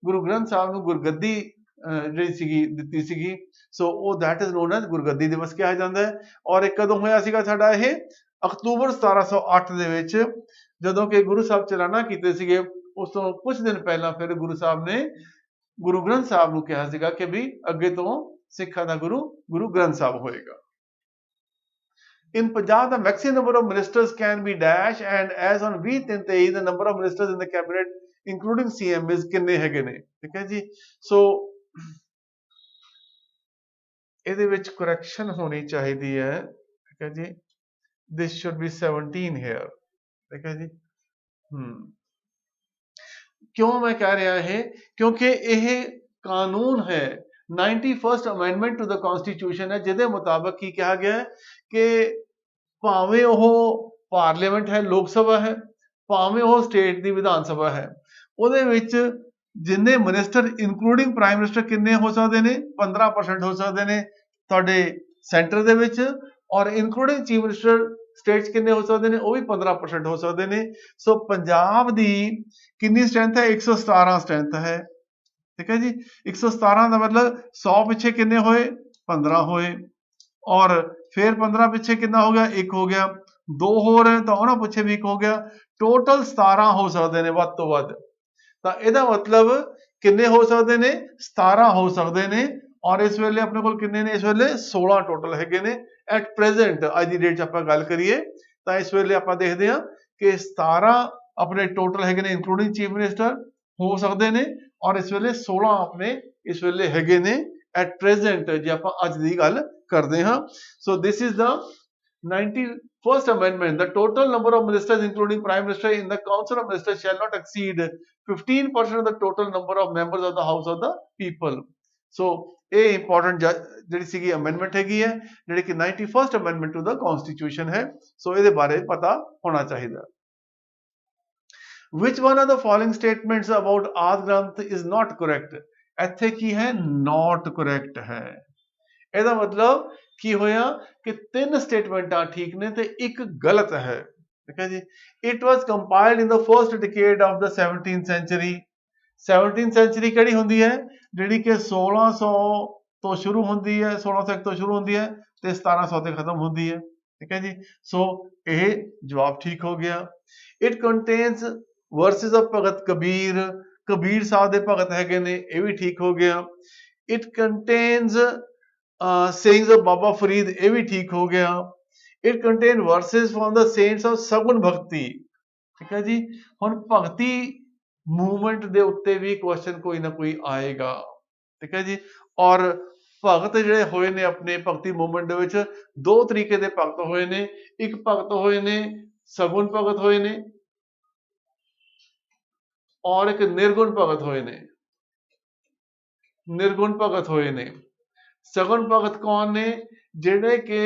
ਗੁਰੂ ਗ੍ਰੰਥ ਸਾਹਿਬ ਨੂੰ ਗੁਰਗੱਦੀ ਜਿਹੜੀ ਸੀਗੀ ਦਿੱਤੀ ਸੀਗੀ। ਸੋ ਉਹ ਦੈਟ ਇਜ਼ ਨੋਨ ਐਜ਼ ਗੁਰਗੱਦੀ ਦਿਵਸ ਕਿਹਾ ਜਾਂਦਾ ਹੈ। ਔਰ ਇਹ ਕਦੋਂ ਹੋਇਆ ਸੀਗਾ ਸਾਡਾ ਇਹ? ਅਕਤੂਬਰ 1708 ਦੇ ਵਿੱਚ, ਜਦੋਂ ਕਿ ਗੁਰੂ ਸਾਹਿਬ ਚਲਾਣਾ ਕੀਤੇ ਸੀਗੇ। ਉਸ ਤੋਂ ਕੁਝ ਦਿਨ ਪਹਿਲਾਂ ਫਿਰ ਗੁਰੂ ਸਾਹਿਬ ਨੇ ਗੁਰੂ ਗ੍ਰੰਥ ਸਾਹਿਬ ਨੂੰ ਕਿਹਾ ਸੀਗਾ ਕਿ ਵੀ ਅੱਗੇ ਤੋਂ ਸਿੱਖਾਂ ਦਾ ਗੁਰੂ ਗ੍ਰੰਥ ਸਾਹਿਬ ਹੋਏਗਾ। In Punjab, the maximum number of ministers can be dash, and as on 2023 the number of ministers in the cabinet including CM is ਕਿੰਨੇ ਹੈਗੇ ਨੇ? ਠੀਕ ਹੈ ਜੀ। ਸੋ ਇਹਦੇ ਵਿੱਚ ਕਰੈਕਸ਼ਨ ਹੋਣੀ ਚਾਹੀਦੀ ਹੈ। ਠੀਕ ਹੈ ਜੀ, this should be 17 here। ਠੀਕ ਹੈ ਜੀ। क्यों मैं कह रहा है? क्योंकि यह कानून है, 91st amendment to the constitution है, जिहदे मुताबिक की कहा गया है कि भावें वो पार्लीमेंट है, लोक सभा है, भावें वो स्टेट की विधान सभा है, ਉਹਦੇ ਵਿੱਚ जिन्ने मिनिस्टर इंक्लूडिंग प्राइम मिनिस्टर किन्ने हो सकते हैं? 15% हो सकते हैं ਤੁਹਾਡੇ सेंटर ਦੇ ਵਿੱਚ, और इंक्लूडिंग चीफ मिनिस्टर स्टेट्स किन्ने हो सकते हैं? वो भी 15% हो सकते हैं। सो पंजाब की कितनी स्ट्रेंथ है? 117 स्ट्रेंथ है। ठीक है जी। 117 का मतलब 100 पिछे किन्ने होए? 15 होए, और फिर 15 पिछे कितना हो गया? 1 हो गया, 2 हो रहे तो उन्होंने पिछे भी 1 हो गया, टोटल 17 हो सकते हैं ਵੱਧ ਤੋਂ ਵੱਧ। ਤਾਂ ਇਹਦਾ मतलब किन्ने हो सकते हैं? 17 हो सकते हैं। और इस वेले अपने को किन्ने ने? इस वेले 16 टोटल है ने एट प्रेजेंट। अज की डेट आप गल करिए तो इस वेले आप देखते हैं कि 17 अपने टोटल है ने इंक्लूडिंग चीफ मिनिस्टर हो सकते हैं, और इस वेले 16 अपने इस वेले है ने एट प्रेजेंट जे आप अज की गल करते हैं। So this is the 91st amendment. The total number of ministers including prime minister in the council of ministers shall not exceed 15% of the total number of members of the house of the people. So ये इंपॉर्टेंट ਜਿਹੜੀ ਸੀਗੀ ਅਮੈਂਡਮੈਂਟ ਹੈਗੀ ਹੈ, ਜਿਹੜੀ ਕਿ 91st amendment to the constitution ਹੈ। ਸੋ ਇਹਦੇ ਬਾਰੇ ਪਤਾ ਹੋਣਾ ਚਾਹੀਦਾ। Which one of the following statements about ਆਦਿ ਗ੍ਰੰਥ is not correct? ਇੱਥੇ ਕੀ ਹੈ? not correct ਹੈ। ਇਹਦਾ मतलब ਕੀ ਹੋਇਆ ਕਿ 3 ਸਟੇਟਮੈਂਟਾਂ ਠੀਕ ਨੇ ਤੇ ਇੱਕ ਗਲਤ ਹੈ। ਠੀਕ ਹੈ ਜੀ। It was compiled in the first decade of the 17th century। 17th century ਕਿਹੜੀ ਹੁੰਦੀ ਹੈ? ਜਿਹੜੀ ਕਿ 1600 ਤੋਂ ਸ਼ੁਰੂ ਹੁੰਦੀ ਹੈ, 1601 ਤੋਂ ਸ਼ੁਰੂ ਹੁੰਦੀ ਹੈ ਤੇ 1700 ਤੇ ਖਤਮ ਹੁੰਦੀ ਹੈ। ਠੀਕ ਹੈ ਜੀ। ਸੋ ਇਹ ਜਵਾਬ ਠੀਕ ਹੋ ਗਿਆ। It contains verses of Bhagat Kabir, Kabir Sahib ਦੇ ਭਗਤ ਹੈਗੇ ਨੇ, ਇਹ ਵੀ ਠੀਕ ਹੋ ਗਿਆ। It contains sayings of Baba Farid, ਇਹ ਵੀ ਠੀਕ ਹੋ ਗਿਆ। It contains verses from the saints of ਸਗੁਨ ਭਗਤੀ। ਠੀਕ ਹੈ ਜੀ। ਹੁਣ ਭਗਤੀ मूवमेंट ਦੇ ਉੱਤੇ ਵੀ ਕੁਐਸਚਨ ਕੋਈ ਨਾ ਕੋਈ ਆਏਗਾ। ਠੀਕ ਹੈ ਜੀ। ਔਰ ਭਗਤ ਜਿਹੜੇ ਹੋਏ ਨੇ ਆਪਣੇ ਭਗਤੀ ਮੂਵਮੈਂਟ ਦੇ ਵਿੱਚ 2 ਤਰੀਕੇ ਦੇ ਭਗਤ ਹੋਏ ਨੇ। ਇੱਕ ਭਗਤ ਹੋਏ ਨੇ ਸਗੁਨ ਭਗਤ ਹੋਏ ਨੇ, ਔਰ ਇੱਕ ਨਿਰਗੁਣ ਭਗਤ ਹੋਏ ਨੇ। ਨਿਰਗੁਣ ਭਗਤ ਹੋਏ ਨੇ। ਸਗੁਨ ਭਗਤ ਕੌਣ ਨੇ? ਜਿਹੜੇ ਕਿ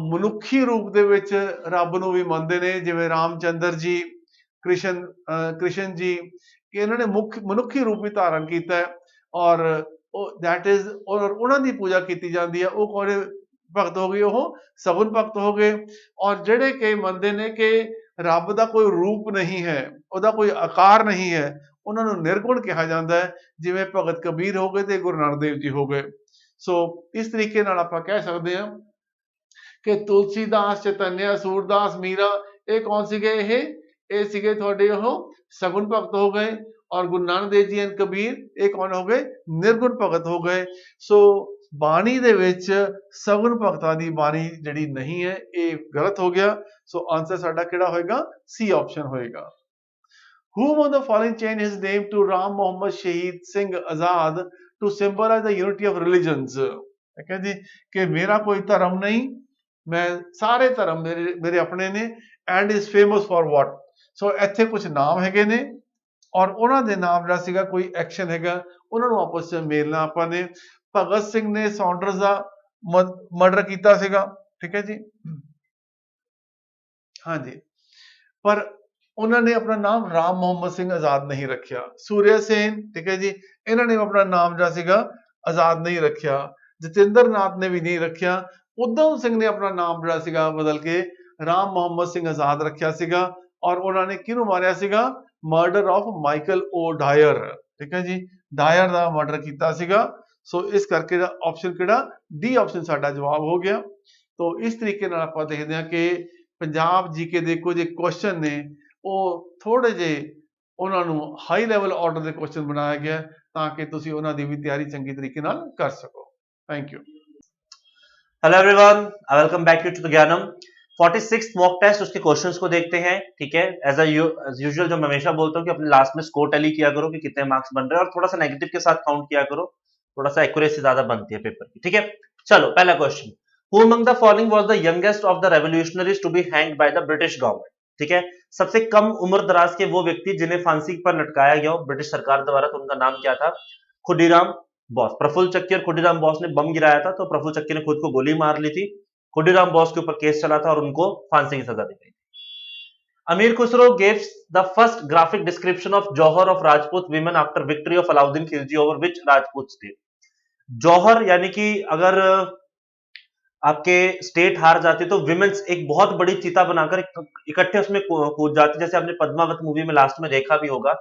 ਮਨੁੱਖੀ ਰੂਪ ਦੇ ਵਿੱਚ ਰੱਬ ਨੂੰ ਵੀ ਮੰਨਦੇ ਨੇ, ਜਿਵੇਂ ਰਾਮਚੰਦਰ ਜੀ, कृष्ण जी, इन्होंने मनुखी रूप भी धारण किया है, और दैट इज और उन्होंने की पूजा की जाती है। वो कौन भगत हो गए? वो सगुन भगत हो गए। और जेडे कई मनते ने कि रब का कोई रूप नहीं है, उसका कोई आकार नहीं है, उन्होंने निर्गुण कहा जाता है, जिवें भगत कबीर हो गए तो गुरु नानक देव जी हो गए। सो इस तरीके नाल आपां कह सकते हैं कि तुलसीदास, चैतन्य, सूरदास, मीरा, ये कौन सीगे? ये सीगे थोड़े सगुन भगत हो गए, और गुरु नानक देव जी एंड कबीर ये कौन हो गए? निर्गुण भगत हो गए। सो बाणी दे विच सगुन भगतां दी बाणी जिहड़ी नहीं है, ये गलत हो गया। सो आंसर साडा किहड़ा होएगा? सी ऑप्शन होएगा। Whom of the following changed his name to Ram Mohammed Shahid Singh Azad to symbolize the unity of religions? ठीक है जी, कि मेरा कोई धर्म नहीं, मैं सारे धर्म मेरे अपने ने, and is famous for what. So ਇੱਥੇ ਕੁਝ ਨਾਮ ਹੈਗੇ ਨੇ ਔਰ ਉਹਨਾਂ ਦੇ ਨਾਮ ਜਿਹੜਾ ਸੀਗਾ ਕੋਈ ਐਕਸ਼ਨ ਹੈਗਾ, ਉਹਨਾਂ ਨੂੰ ਆਪਸ ਵਿੱਚ ਮੇਲਣਾ ਆਪਾਂ ਨੇ। ਭਗਤ ਸਿੰਘ ਨੇ ਸੌਂਡਰਸ ਦਾ ਮਰਡਰ ਕੀਤਾ ਸੀਗਾ, ਠੀਕ ਹੈ ਜੀ, ਹਾਂਜੀ, ਪਰ ਉਹਨਾਂ ਨੇ ਆਪਣਾ ਨਾਮ ਰਾਮ ਮੁਹੰਮਦ ਸਿੰਘ ਆਜ਼ਾਦ ਨਹੀਂ ਰੱਖਿਆ। ਸੂਰਿਆ ਸੇਨ, ਠੀਕ ਹੈ ਜੀ, ਇਹਨਾਂ ਨੇ ਆਪਣਾ ਨਾਮ ਜਿਹੜਾ ਸੀਗਾ ਆਜ਼ਾਦ ਨਹੀਂ ਰੱਖਿਆ। ਜਤਿੰਦਰ ਨਾਥ ਨੇ ਵੀ ਨਹੀਂ ਰੱਖਿਆ। ਉਦਮ ਸਿੰਘ ਨੇ ਆਪਣਾ ਨਾਮ ਜਿਹੜਾ ਸੀਗਾ ਬਦਲ ਕੇ ਰਾਮ ਮੁਹੰਮਦ ਸਿੰਘ ਆਜ਼ਾਦ ਰੱਖਿਆ ਸੀਗਾ। ਔਰ ਉਹਨਾਂ ਨੇ ਕਿਹਨੂੰ ਮਾਰਿਆ ਸੀਗਾ? Murder of Michael O'Dwyer, ਠੀਕ ਹੈ ਜੀ, ਡਾਇਰ ਦਾ ਮਰਡਰ ਕੀਤਾ ਸੀਗਾ। ਸੋ ਇਸ ਕਰਕੇ ਦਾ ਆਪਸ਼ਨ ਕਿਹੜਾ? ਡੀ ਆਪਸ਼ਨ ਸਾਡਾ ਜਵਾਬ ਹੋ ਗਿਆ। ਤੋ ਇਸ ਤਰੀਕੇ ਨਾਲ ਆਪਾਂ ਦੇਖਦੇ ਹਾਂ ਕਿ ਪੰਜਾਬ ਜੀਕੇ ਦੇ ਕੁਝ ਕੁਐਸਚਨ ਨੇ ਉਹ ਥੋੜੇ ਜਿਹੇ ਉਹਨਾਂ ਨੂੰ ਹਾਈ ਲੈਵਲ ਆਰਡਰ ਦੇ ਕੁਐਸਚਨ ਬਣਾਇਆ ਗਿਆ ਤਾਂ ਕਿ ਤੁਸੀਂ ਉਹਨਾਂ ਦੀ ਵੀ ਤਿਆਰੀ ਚੰਗੀ ਤਰੀਕੇ ਨਾਲ ਕਰ ਸਕੋ। Thank you.
Hello everyone, I welcome back to the Gyanam. 46th mock test, उसके क्वेश्चंस को देखते हैं, ठीक है। एज यूजुअल जो मैं हमेशा बोलता हूँ कि अपने लास्ट में स्कोर टैली किया करो कि कितने मार्क्स बन रहे हैं और थोड़ा सा नेगेटिव के साथ काउंट किया करो, थोड़ा सा एक्यूरेसी ज्यादा बनती है पेपर की, ठीक है। चलो पहला question, who among the following was the youngest of the revolutionaries to be hanged by the British government, ठीक है। सबसे कम उम्र दराज के वो व्यक्ति जिन्हें फांसी पर लटकाया गया हो ब्रिटिश सरकार द्वारा, तो उनका नाम क्या था? खुदीराम बोस। प्रफुल्ल चक्की और खुदीराम बोस ने बम गिराया था, तो प्रफुल्ल चक्की ने खुद को गोली मार ली थी, खुदीराम बोस के ऊपर केस चला था और उनको फांसी की सजा दी गई थी। अमीर Khusro gives the first graphic description of Johar of Rajput women after victory of Alauddin Khilji over which Rajput state? जौहर यानी कि अगर आपके स्टेट हार जाती तो विमेन्स एक बहुत बड़ी चीता बनाकर इकट्ठे उसमें कूद जाती, जैसे आपने पद्मावत मूवी में लास्ट में देखा भी होगा।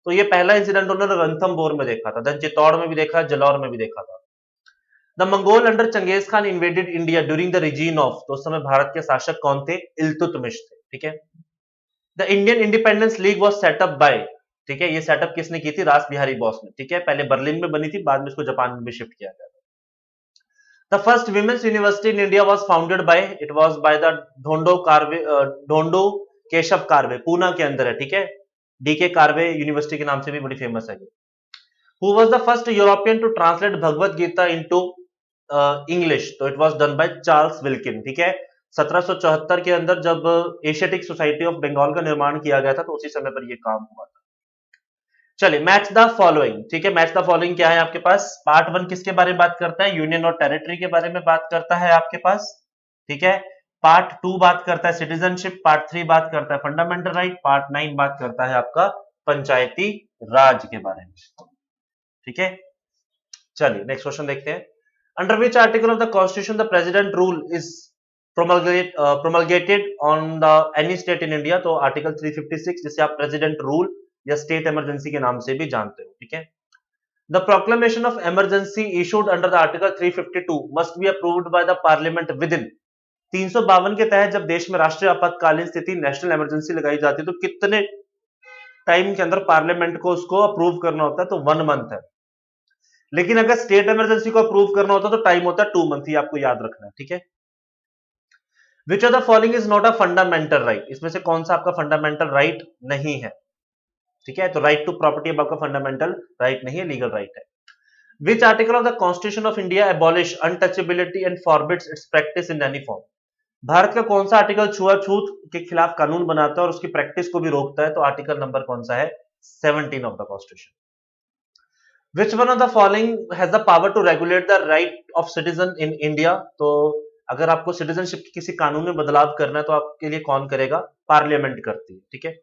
तो ये पहला इंसिडेंट उन्होंने रणथंभौर में देखा था, देन चित्तौड़ में भी देखा, जलौर में भी देखा था। The Mongol under Genghis Khan invaded India during the reign of, तो उस समय भारत के शासक कौन थे? इल्तुतमिश थे, ठीक है। The Indian independence league was set up by, ठीक है, ये सेटअप किसने की थी? रास बिहारी बोस ने, ठीक है। पहले बर्लिन में बनी थी, बाद में इसको जापान में भी शिफ्ट किया गया था। The first women's university in India was founded by, it was by the Dhondo Keshav Karve, Poona के अंदर है, ठीक है। डीके कार्वे यूनिवर्सिटी के नाम से भी बड़ी फेमस है। Who was the first European to translate Bhagavad Gita into English? तो it was done by Charles Wilkin, ठीक है। 1774 के अंदर जब एशियाटिक सोसाइटी ऑफ बंगाल का निर्माण किया गया था तो उसी समय पर यह काम हुआ था। चलिए, मैच द फॉलोइंग, ठीक है। मैच द फॉलोइंग क्या है आपके पास? पार्ट 1 किसके बारे में बात करता है? यूनियन और टेरिटरी के बारे में बात करता है आपके पास, ठीक है। पार्ट 2 बात करता है सिटीजनशिप, पार्ट 3 बात करता है फंडामेंटल राइट, पार्ट 9 बात करता है आपका पंचायती राज के बारे में, ठीक है। चलिए नेक्स्ट क्वेश्चन देखते हैं। Under which article of the constitution the president rule is promulgated on the any state in India? तो आर्टिकल 356, जिसे आप प्रेसिडेंट रूल या स्टेट इमरजेंसी के नाम से भी जानते हो, ठीक है। The proclamation of emergency issued under the article 352 must be approved by the parliament within, 352 के तहत जब देश में राष्ट्रीय आपातकालीन स्थिति नेशनल इमरजेंसी लगाई जाती है तो कितने टाइम के अंदर पार्लियामेंट को उसको अप्रूव करना होता है? तो 1 मंथ है। लेकिन अगर स्टेट इमरजेंसी को अप्रूव करना होता तो टाइम होता है 2 मंथ, ही आपको याद रखना है, ठीक है। Which of the following is not a fundamental right? इसमें से कौन सा आपका फंडामेंटल राइट नहीं है, ठीक है। तो राइट टू प्रॉपर्टी अब आपका फंडामेंटल राइट नहीं है, लीगल राइट है। विच article of the constitution of India abolish untouchability and forbids it's practice in any form? Bharat का कौन सा आर्टिकल छुआछूत के खिलाफ कानून बनाता है और उसकी प्रैक्टिस को भी रोकता है? तो आर्टिकल नंबर कौन सा है? 17 of the constitution. Which one of the following has the power to regulate the right of citizen in India? तो अगर आपको सिटीजनशिप के किसी कानून में बदलाव करना है तो आपके लिए कौन करेगा? पार्लियामेंट करती है, ठीक है।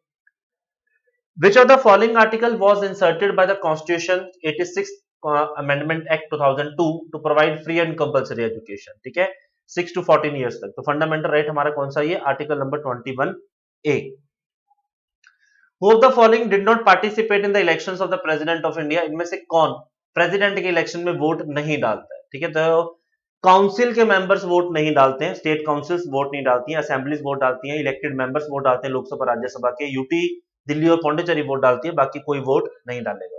Which of the following article was inserted by the Constitution 86th Amendment Act 2002 to provide free and compulsory education, ठीक है, 6 to 14 years तक। तो फंडामेंटल राइट हमारा कौन सा? ये article number 21A। Who of the following did not participate in the elections of the president of India? इनमें से कौन प्रेसिडेंट के इलेक्शन में वोट नहीं डालता है, ठीक है। तो काउंसिल के मेंबर्स वोट नहीं डालते हैं, स्टेट काउंसिल्स वोट नहीं डालती हैं, असेंबलीज वोट डालती हैं, इलेक्टेड मेंबर्स वोट डालते हैं, लोकसभा राज्यसभा के, यूटी दिल्ली और पौंडीचेरी वोट डालती है, बाकी कोई वोट नहीं डालेगा।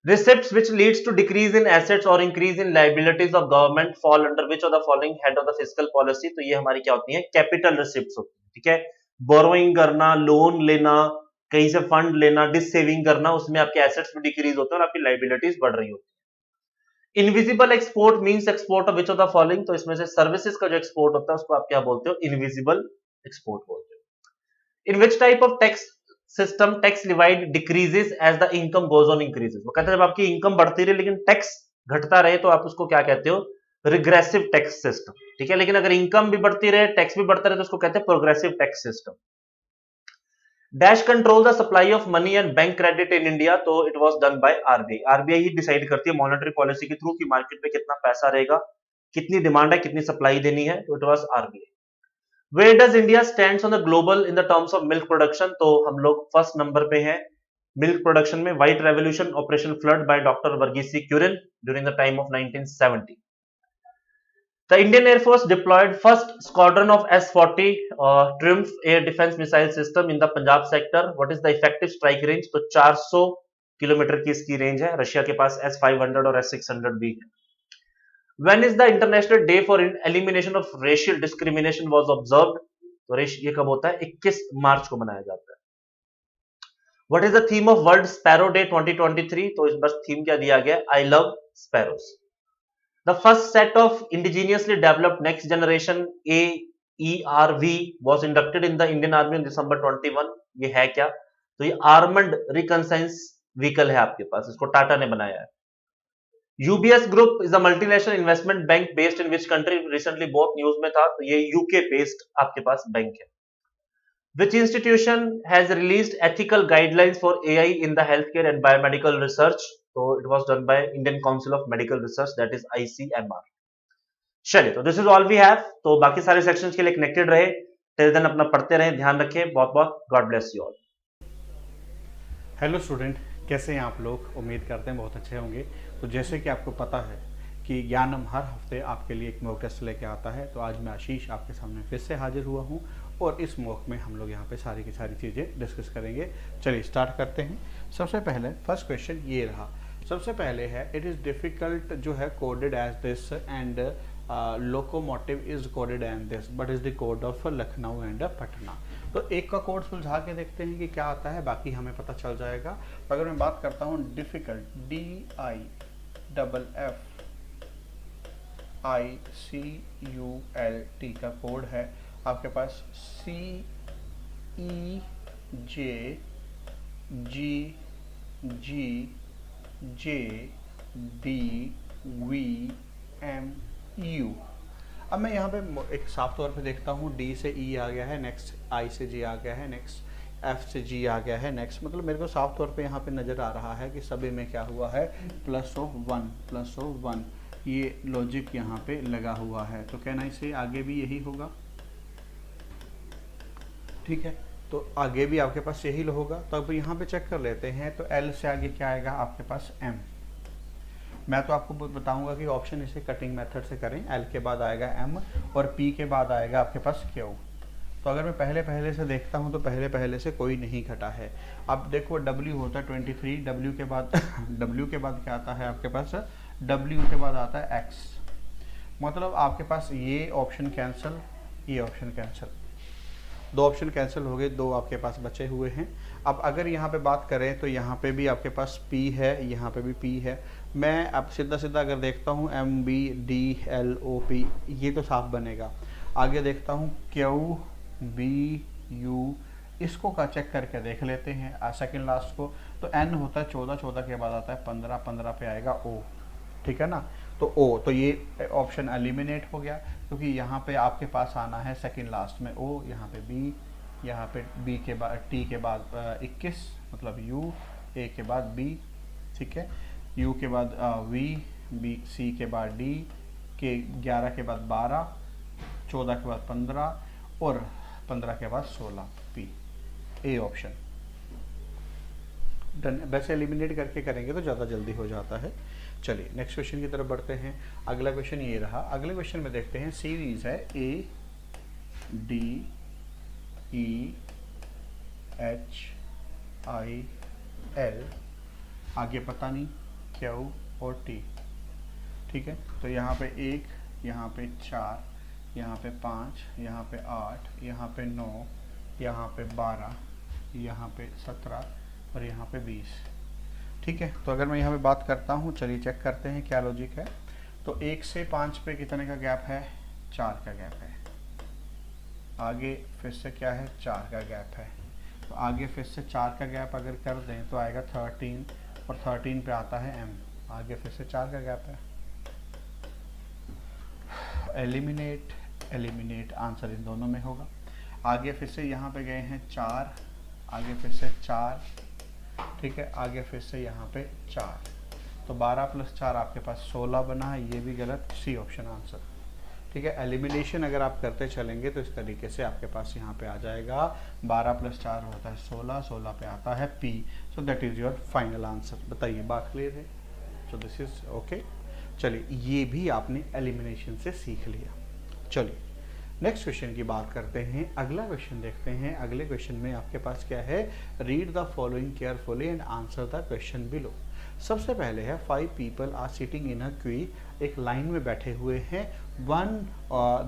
Receipts which leads to decrease in assets or increase in liabilities of government fall under which of the following head of the fiscal policy? तो ये हमारी क्या होती है? कैपिटल रिसिप्ट्स होती है, ठीक है। बोरोइंग करना, लोन लेना, कहीं से फंड लेना, डिस सेविंग करना, उसमें आपके एसेट्स भी डिक्रीज होते हैं और आपकी लाइबिलिटीज बढ़ रही होती है। Invisible export means export of which of the following, तो इसमें से सर्विसेज का जो एक्सपोर्ट होता है उसको आप क्या बोलते हो, इनविजिबल एक्सपोर्ट बोलते हो। In which type of tax system tax divide decreases as the income goes on increases, वो कहते हैं जब आपकी इनकम बढ़ती रहे लेकिन टैक्स घटता रहे तो आप उसको क्या कहते हो, रिग्रेसिव टैक्स सिस्टम, ठीक है। लेकिन अगर इनकम भी बढ़ती रहे, टैक्स भी बढ़ता रहे तो उसको कहते हैं progressive tax system. Dash control the supply of money and bank credit in India, तो it was done by RBI. RBI ही डिसाइड करती है मॉनेटरी पॉलिसी के थ्रू कि मार्केट में कितना पैसा रहेगा, कितनी डिमांड है, कितनी सप्लाई देनी है, तो it was RBI. Where does India stands on the global in the terms of milk production, तो हम लोग फर्स्ट नंबर पे हैं मिल्क प्रोडक्शन में। White revolution operation flood by doctor Varghese C Kurien during the time of 1970। The Indian Air Force deployed first squadron of S-40 Triumph air defense missile system in the Punjab sector. What is the effective strike range? तो 400 किलोमीटर की इसकी रेंज है। रशिया के पास S-500 और S-600 भी है। When is the International Day for Elimination of Racial Discrimination was observed? तो ये कब होता है? 21 मार्च को मनाया जाता है। What is the theme of World Sparrow Day 2023? तो इस बार थीम क्या दिया गया? I love sparrows. The first set of indigenously developed next generation AERV was inducted in the Indian Army in December 21. ये है क्या? तो ये आर्मड रिकनसाइंस व्हीकल है आपके पास, इसको टाटा ने बनाया है। UBS Group is a multinational investment bank based in which country? Recently बहुत न्यूज में था, तो ये UK based आपके पास बैंक है। Which institution has released ethical guidelines for AI in the healthcare and biomedical research? So it was done by Indian Council of Medical Research, that is ICMR. चलिए, तो this is all we have. तो बाकी सारे sections के लिए connected रहे, till then अपना पढ़ते रहें, ध्यान रखें, बहुत बहुत God bless you all.
Hello student, कैसे हैं आप लोग? उम्मीद करते हैं बहुत अच्छे होंगे। तो जैसे कि आपको पता है कि ज्ञानम हर हफ्ते आपके लिए एक मॉक टेस्ट लेके आता है, तो आज मैं आशीष आपके सामने फिर से हाजिर हुआ हूं और इस मॉक में हम लोग यहाँ पे सारी की सारी चीज़ें डिस्कस करेंगे। चलिए स्टार्ट करते हैं। सबसे पहले फर्स्ट क्वेश्चन ये रहा। सबसे पहले है, इट इज़ डिफ़िकल्ट जो है coded as this and locomotive is coded and this, but is the code of Lucknow and Patna. तो एक का कोड सुलझा के देखते हैं कि क्या आता है, बाकी हमें पता चल जाएगा। तो अगर मैं बात करता हूँ डिफ़िकल्ट, DIFFICULT का कोड है आपके पास CEJGJDVMU। अब मैं यहाँ पे एक साफ तौर पे देखता हूँ, D से E आ गया है, नेक्स्ट I से J आ गया है, नेक्स्ट F से G आ गया है, नेक्स्ट मतलब मेरे को साफ तौर पे यहाँ पे नज़र आ रहा है कि सभी में क्या हुआ है, +1 ये लॉजिक यहाँ पे लगा हुआ है। तो कहना इसे आगे भी यही होगा, ठीक है। तो आगे भी आपके पास यही होगा। तो अब यहाँ पे चेक कर लेते हैं। तो L से आगे क्या आएगा आपके पास, M। मैं तो आपको बताऊंगा कि ऑप्शन इसे कटिंग मेथड से करें। L के बाद आएगा M और P के बाद आएगा आपके पास Q। तो अगर मैं पहले से देखता हूं तो पहले से कोई नहीं घटा है। अब देखो W होता है 23, W के बाद W के बाद क्या आता है आपके पास, W के बाद आता है X। मतलब आपके पास ये ऑप्शन कैंसिल, ये ऑप्शन कैंसिल, दो ऑप्शन कैंसिल हो गए, दो आपके पास बचे हुए हैं। अब अगर यहाँ पे बात करें तो यहाँ पे भी आपके पास P है, यहाँ पे भी P है। मैं अब सीधा अगर देखता हूँ MBDLOP, ये तो साफ बनेगा। आगे देखता हूँ QBU, इसको का चेक करके देख लेते हैं सेकंड लास्ट को। तो N होता है 14 के बाद आता है 15 पे आएगा O, ठीक है ना। तो O, तो ये ऑप्शन एलिमिनेट हो गया क्योंकि यहाँ पे आपके पास आना है सेकंड लास्ट में O, यहाँ पे B, यहाँ पे B के बाद T के बाद 21 मतलब U, A के बाद B, ठीक है, U के बाद V, B, C के बाद D, के 11 के बाद 12, 14 के बाद 15 और 15 के बाद 16, P, A ऑप्शन डन। वैसे एलिमिनेट करके करेंगे तो ज़्यादा जल्दी हो जाता है। चलिए नेक्स्ट क्वेश्चन की तरफ बढ़ते हैं। अगला क्वेश्चन ये रहा। अगले क्वेश्चन में देखते हैं, सीरीज है ADEHIL, आगे पता नहीं Q और T, ठीक है। तो यहाँ पे 1, यहाँ पे 4, यहाँ पे 5, यहाँ पे 8, यहाँ पे 9, यहाँ पे 12, यहाँ पे 17 और यहाँ पे 20। ठीक है, तो अगर मैं यहाँ पे बात करता हूँ, चलिए चेक करते हैं क्या लॉजिक है। तो 1 से 5 पे कितने का गैप है, 4 का गैप है। आगे फिर से क्या है, 4 का गैप है। तो आगे फिर से 4 का गैप अगर कर दें तो आएगा 13, और 13 पे आता है m। आगे फिर से 4 का गैप है। एलिमिनेट एलिमिनेट, आंसर इन दोनों में होगा। आगे फिर से यहाँ पे गए हैं 4, आगे फिर से 4, ठीक है, आगे फिर से यहाँ पे 4, तो 12 + 4 आपके पास 16 बना है। ये भी गलत, सी ऑप्शन आंसर। ठीक है, एलिमिनेशन अगर आप करते चलेंगे तो इस तरीके से आपके पास यहाँ पे आ जाएगा 12 + 4 होता है 16, 16 पे आता है P। So that is your final answer. बताइए, बात क्लियर है? So this is okay. चलिए, ये भी आपने एलिमिनेशन से सीख लिया। चलिए नेक्स्ट क्वेश्चन की बात करते हैं। अगला क्वेश्चन देखते हैं। अगले क्वेश्चन में आपके पास क्या है, read the following carefully and answer the question below. सबसे पहले है 5 people are sitting in a queue, एक लाइन में बैठे हुए हैं। 1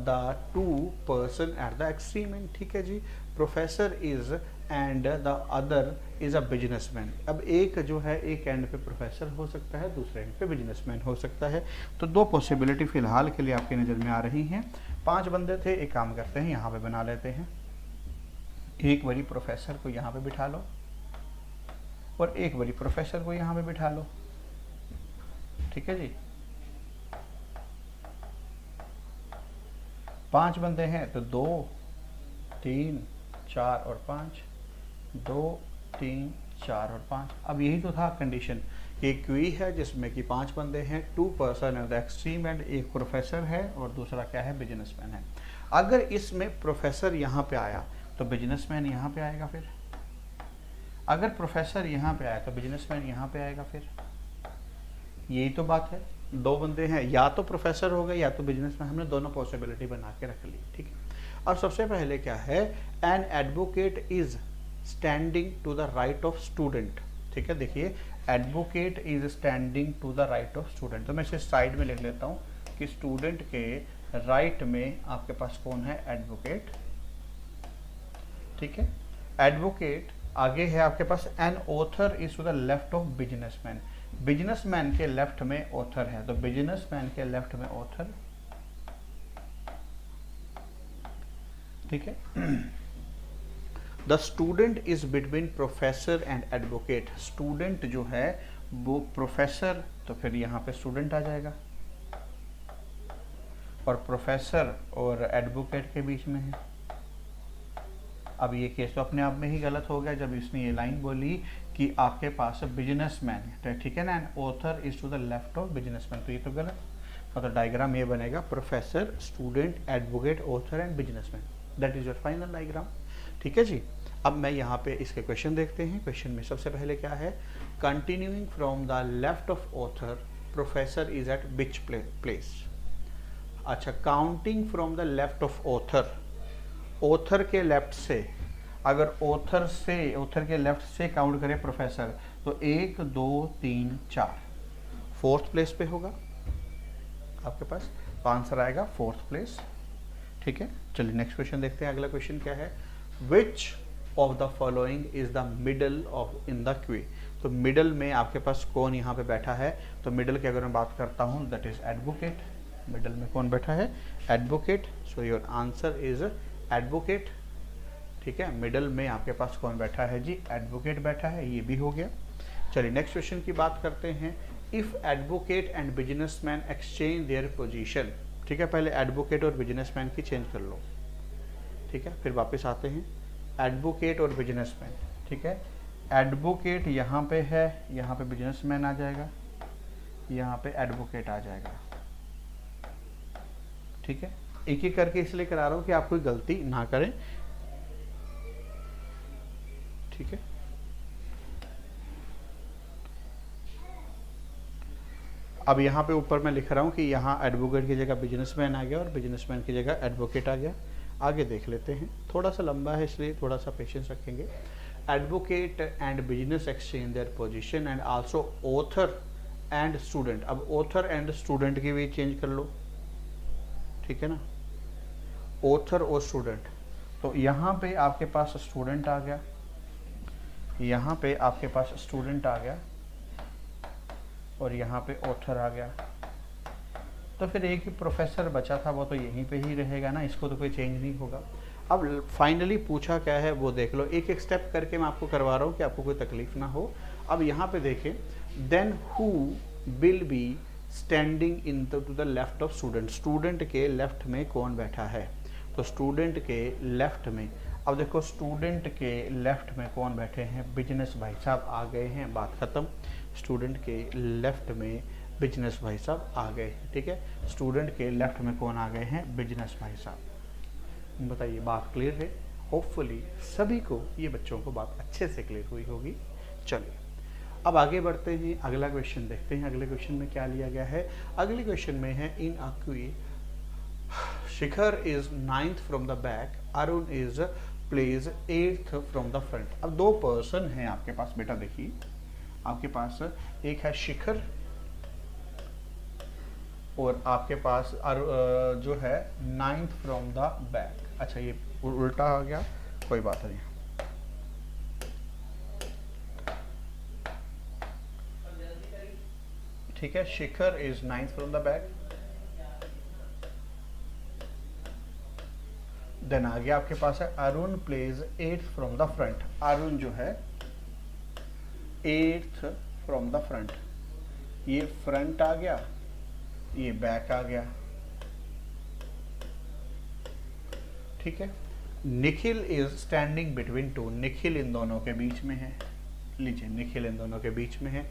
the 2 person at the extreme end, ठीक है जी, professor is and the other is a businessman. अब एक जो है, एक एंड पे प्रोफेसर हो सकता है, दूसरे एंड पे बिजनेसमैन हो सकता है। तो 2 पॉसिबिलिटी फिलहाल के लिए आपकी नज़र में आ रही हैं। 5 बंदे थे, एक काम करते हैं, यहाँ पे बना लेते हैं। एक बारी प्रोफेसर को यहाँ पे बिठा लो और एक बारी प्रोफेसर को यहाँ पे बिठा लो। ठीक है जी, 5 बंदे हैं तो 2, 3, 4 और 5, 2, 3, 4 और 5। अब यही तो था कंडीशन कि एक क्यू है जिसमें कि 5 बंदे हैं, 2 person at the extreme and, एक प्रोफेसर है और दूसरा क्या है, बिजनेसमैन है। अगर इसमें प्रोफेसर यहाँ पे आया तो बिजनेसमैन यहाँ पे आएगा। फिर अगर प्रोफेसर यहाँ पे आया तो बिजनेसमैन यहाँ पे आएगा। फिर यही तो बात है, 2 बंदे हैं, या तो प्रोफेसर होगा या तो बिजनेसमैन। हमने दोनों पॉसिबिलिटी बना के रख ली। ठीक है, अब सबसे पहले क्या है, an advocate is standing to the right of student. ठीक है, देखिए, advocate is standing to the right of student. तो मैं इसे साइड में लिख लेता हूँ कि स्टूडेंट के राइट में आपके पास कौन है, एडवोकेट। ठीक है, एडवोकेट। आगे है आपके पास an author is to the left of businessman. Businessman के लेफ्ट में ऑथर है, तो बिजनेसमैन के लेफ्ट में ऑथर। ठीक है, the student is between professor and advocate. Student जो है वो प्रोफेसर, तो फिर यहाँ पे स्टूडेंट आ जाएगा, और प्रोफेसर और एडवोकेट के बीच में है। अब ये केस तो अपने आप में ही गलत हो गया जब इसने ये लाइन बोली कि आपके पास बिजनेसमैन है। ठीक है ना, and author is to the left of businessman, तो ये तो गलत। मतलब डायग्राम ये बनेगा, professor, student, advocate, author and businessman. That is your final diagram. ठीक है जी, अब मैं यहाँ पे इसके क्वेश्चन देखते हैं। क्वेश्चन में सबसे पहले क्या है, continuing from the left of author, professor is at which place. अच्छा, counting from the left of author, author के लेफ्ट से, अगर ऑथर के लेफ्ट से काउंट करें प्रोफेसर, तो 1, 2, 3, 4, 4th प्लेस पे होगा आपके पास, तो आंसर आएगा 4th प्लेस। ठीक है, चलिए नेक्स्ट क्वेश्चन देखते हैं। अगला क्वेश्चन क्या है, which of the following is the middle of in the Q. तो मिडल में आपके पास कौन यहाँ पे बैठा है, तो मिडल की अगर मैं बात करता हूँ, दैट इज एडवोकेट। मिडल में कौन बैठा है, advocate. So your answer is advocate. ठीक है, मिडल में आपके पास कौन बैठा है जी, एडवोकेट बैठा है, ये भी हो गया। चलिए नेक्स्ट क्वेश्चन की बात करते हैं। If advocate and businessman exchange their position. ठीक है, पहले एडवोकेट और बिजनेसमैन की चेंज कर लो। ठीक है, फिर वापस आते हैं, एडवोकेट और बिजनेसमैन। ठीक है, एडवोकेट यहाँ पे है, यहाँ पे बिजनेसमैन आ जाएगा, यहाँ पे एडवोकेट आ जाएगा। ठीक है, एक एक करके इसलिए करा रहा हूँ कि आप कोई गलती ना करें। ठीक है, अब यहाँ पे ऊपर मैं लिख रहा हूँ कि यहाँ एडवोकेट की जगह बिजनेसमैन आ गया और बिजनेसमैन की जगह एडवोकेट आ गया। आगे देख लेते हैं, थोड़ा सा लंबा है इसलिए थोड़ा सा पेशेंस रखेंगे। Advocate and business exchange their position and also author and student. अब ऑथर एंड स्टूडेंट की भी चेंज कर लो। ठीक है ना, ऑथर और स्टूडेंट, तो यहाँ पे आपके पास स्टूडेंट आ गया। यहाँ पे आपके पास स्टूडेंट आ गया और यहाँ पे ऑथर आ गया, तो फिर एक ही प्रोफेसर बचा था, वो तो यहीं पे ही रहेगा ना, इसको तो कोई चेंज नहीं होगा। अब फाइनली पूछा क्या है वो देख लो, एक एक स्टेप करके मैं आपको करवा रहा हूँ कि आपको कोई तकलीफ ना हो। अब यहाँ पे देखें, then who will be standing in to the left of student, student के लेफ्ट में कौन बैठा है, तो स्टूडेंट के लेफ्ट में, अब देखो स्टूडेंट के लेफ्ट में कौन बैठे हैं, बिजनेस भाई साहब आ गए हैं, बात खत्म। स्टूडेंट के लेफ्ट में बिजनेस भाई साहब आ गए, ठीक है, स्टूडेंट के लेफ्ट में कौन आ गए हैं, बिजनेस भाई साहब। बताइए बात क्लियर है? होपफुली सभी को, ये बच्चों को बात अच्छे से क्लियर हुई होगी। चलिए अब आगे बढ़ते हैं, अगला क्वेश्चन देखते हैं। अगले क्वेश्चन में क्या लिया गया है? अगले क्वेश्चन में है in a queue Shikhar is 9th from the back, Arun is placed 8th from the front. अब दो पर्सन हैं आपके पास बेटा, देखिए आपके पास एक है शिखर और आपके पास जो है 9th फ्रॉम द बैक। अच्छा ये उल्टा आ गया, कोई बात नहीं। ठीक है, Shikhar is 9th from the back, then आ गया आपके पास है Arun placed 8th from the front. Arun जो है 8th फ्रॉम द फ्रंट, ये फ्रंट आ गया, ये बैक आ गया, ठीक है। Nikhil is standing between two, Nikhil इन दोनों के बीच में है, लीजिए निखिल इन दोनों के बीच में है।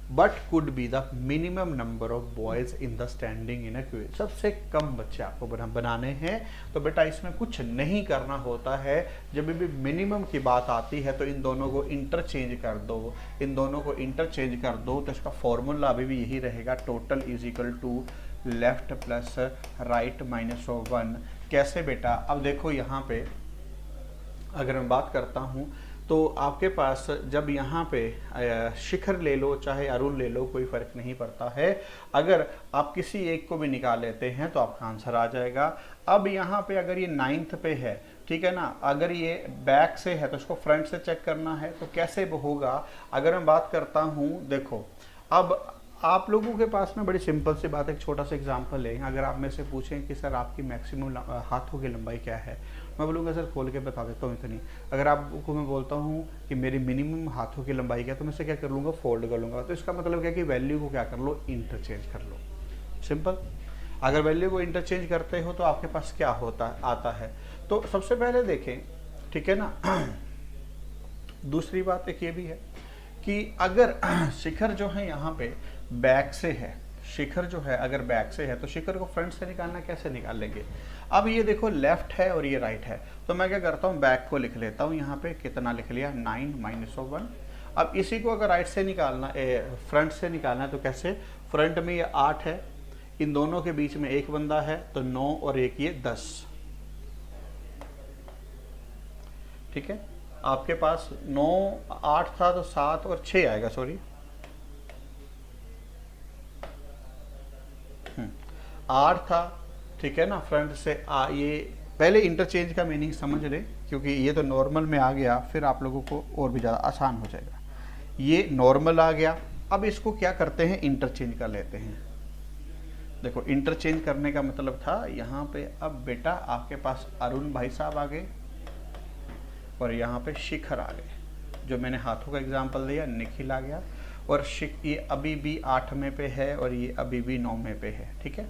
But could be the minimum number of boys in the standing in a Q, सबसे कम बच्चे आपको बनाने हैं। तो बेटा इसमें कुछ नहीं करना होता है, जब भी मिनिमम की बात आती है तो इन दोनों को इंटरचेंज कर दो, इन दोनों को इंटरचेंज कर दो, तो इसका फॉर्मूला अभी भी यही रहेगा, total is equal to left plus right minus 1। कैसे बेटा? अब देखो यहाँ पे अगर मैं बात करता हूँ तो आपके पास जब यहाँ पे शिखर ले लो चाहे अरुण ले लो, कोई फर्क नहीं पड़ता है। अगर आप किसी एक को भी निकाल लेते हैं तो आपका आंसर आ जाएगा। अब यहाँ पे अगर ये 9th पे है, ठीक है ना, अगर ये बैक से है तो इसको फ्रंट से चेक करना है, तो कैसे वो होगा? अगर मैं बात करता हूँ, देखो अब आप लोगों के पास में बड़ी सिंपल सी बात, एक छोटा सा एग्जांपल लेंगे। अगर आप में से पूछें कि सर आपकी मैक्सिमम हाथों की लंबाई क्या है, मैं बोलूँगा सर खोल के बता देता हूँ इतनी। अगर आपको मैं बोलता हूँ कि मेरी मिनिमम हाथों की लंबाई क्या है, तो मैं से क्या कर लूँगा, फोल्ड कर लूँगा। तो इसका मतलब क्या है कि वैल्यू को क्या कर लो, इंटरचेंज कर लो, सिंपल। अगर वैल्यू को इंटरचेंज करते हो तो आपके पास क्या होता आता है। तो सबसे पहले देखें, ठीक है ना, दूसरी बात एक ये भी है कि अगर शिखर जो है यहाँ पे बैक से है, शिखर जो है अगर बैक से है तो शिखर को फ्रंट से निकालना, कैसे निकाल लेंगे? अब ये देखो लेफ्ट है और ये राइट है, तो मैं क्या करता हूँ, बैक को लिख लेता हूँ, यहाँ पे कितना लिख लिया, 9 माइनस 1। अब इसी को अगर राइट से निकालना, फ्रंट से निकालना है तो कैसे? फ्रंट में ये 8 है, इन दोनों के बीच में एक बंदा है तो 9 और एक ये 10, ठीक है। आपके पास 9 8 था तो 7 और 6 आएगा, सॉरी 8 था, ठीक है ना। फ्रंट से ये पहले इंटरचेंज का मीनिंग समझ लें, क्योंकि ये तो नॉर्मल में आ गया, फिर आप लोगों को और भी ज़्यादा आसान हो जाएगा। ये नॉर्मल आ गया, अब इसको क्या करते हैं, इंटरचेंज कर लेते हैं। देखो इंटरचेंज करने का मतलब था यहाँ पे, अब बेटा आपके पास अरुण भाई साहब आ गए और यहाँ पे शिखर आ गए। जो मैंने हाथों का एग्जांपल दिया, निखिल आ गया, और ये अभी भी 8 में पे है और ये अभी भी 9 में पे है, ठीक है।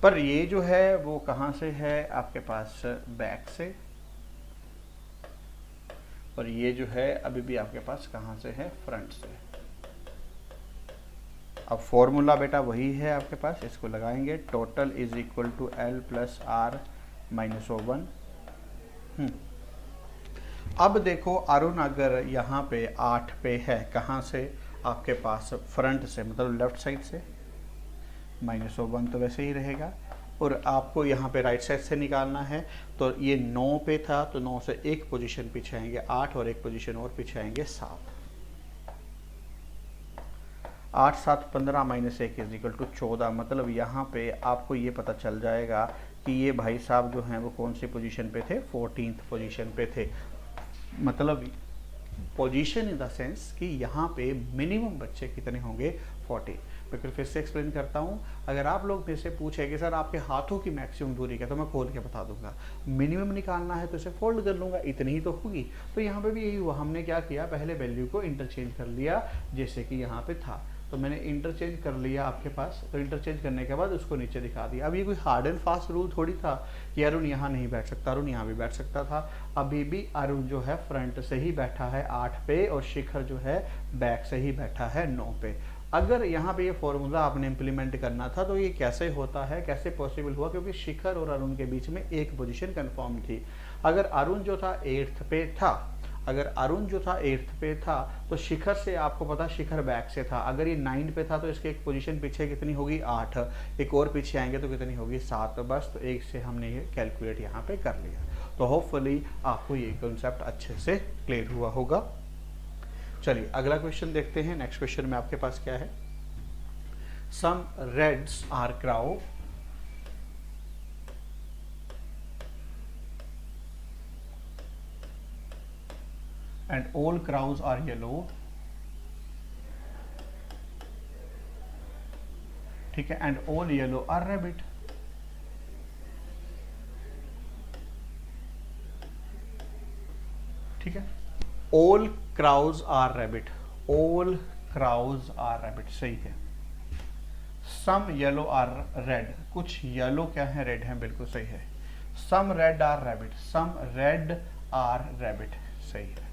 पर ये जो है वो कहाँ से है, आपके पास बैक से, और ये जो है अभी भी आपके पास कहाँ से है, फ्रंट से। अब फॉर्मूला बेटा वही है आपके पास, इसको लगाएंगे, total is equal to L plus R minus 1। अब देखो अरुण अगर यहाँ पे 8 पे है, कहाँ से, आपके पास फ्रंट से, मतलब लेफ्ट साइड से, माइनस 1 तो वैसे ही रहेगा। और आपको यहाँ पे राइट साइड से निकालना है, तो ये 9 पे था तो 9 से एक पोजीशन पीछे आएंगे 8 और एक पोजीशन और पीछे आएंगे 7। 8 7 15 माइनस 1 इज इक्वल टू 14। मतलब यहाँ पे आपको ये पता चल जाएगा कि ये भाई साहब जो हैं वो कौन सी पोजीशन पे थे, 14th पोजीशन पे थे। मतलब पोजीशन इन द सेंस कि यहाँ पे मिनिमम बच्चे कितने होंगे 40। मैं फिर से एक्सप्लेन करता हूँ। अगर आप लोग मेरे से पूछे कि सर आपके हाथों की मैक्सिमम दूरी क्या, तो मैं खोल के बता दूंगा। मिनिमम निकालना है तो इसे फोल्ड कर लूँगा, इतनी ही तो होगी। तो यहाँ पे भी यही हुआ, हमने क्या किया, पहले वैल्यू को इंटरचेंज कर लिया, जैसे कि यहाँ पे था तो मैंने इंटरचेंज कर लिया आपके पास। तो इंटरचेंज करने के बाद उसको नीचे दिखा दिया। अब ये कोई हार्ड एंड फास्ट रूल थोड़ी था कि अरुण यहाँ नहीं बैठ सकता, अरुण यहाँ भी बैठ सकता था। अभी भी अरुण जो है फ्रंट से ही बैठा है 8 पे और शिखर जो है बैक से ही बैठा है 9 पे। अगर यहाँ पे ये फॉर्मूला आपने इम्प्लीमेंट करना था तो ये कैसे होता है, कैसे पॉसिबल हुआ, क्योंकि शिखर और अरुण के बीच में एक पोजीशन कंफर्म थी। अगर अरुण जो था 8th पे था, अगर अरुण जो था 8th पे था तो शिखर से आपको पता शिखर बैक से था। अगर ये 9 पे था तो इसके एक पोजीशन पीछे कितनी होगी 8, एक और पीछे आएंगे तो कितनी होगी 7। बस तो एक से हमने ये कैलकुलेट यहाँ पे कर लिया। तो होपफुली आपको ये कॉन्सेप्ट अच्छे से क्लियर हुआ होगा। चलिए अगला क्वेश्चन देखते हैं। नेक्स्ट क्वेश्चन में आपके पास क्या है, some reds are crow and all crows are yellow, ठीक है, and all yellow are rabbit। ठीक है, all crows are rabbit, all crows are rabbit सही है। some yellow are red, कुछ yellow क्या है, red है, बिल्कुल सही है। some red are rabbit, some red are rabbit सही है।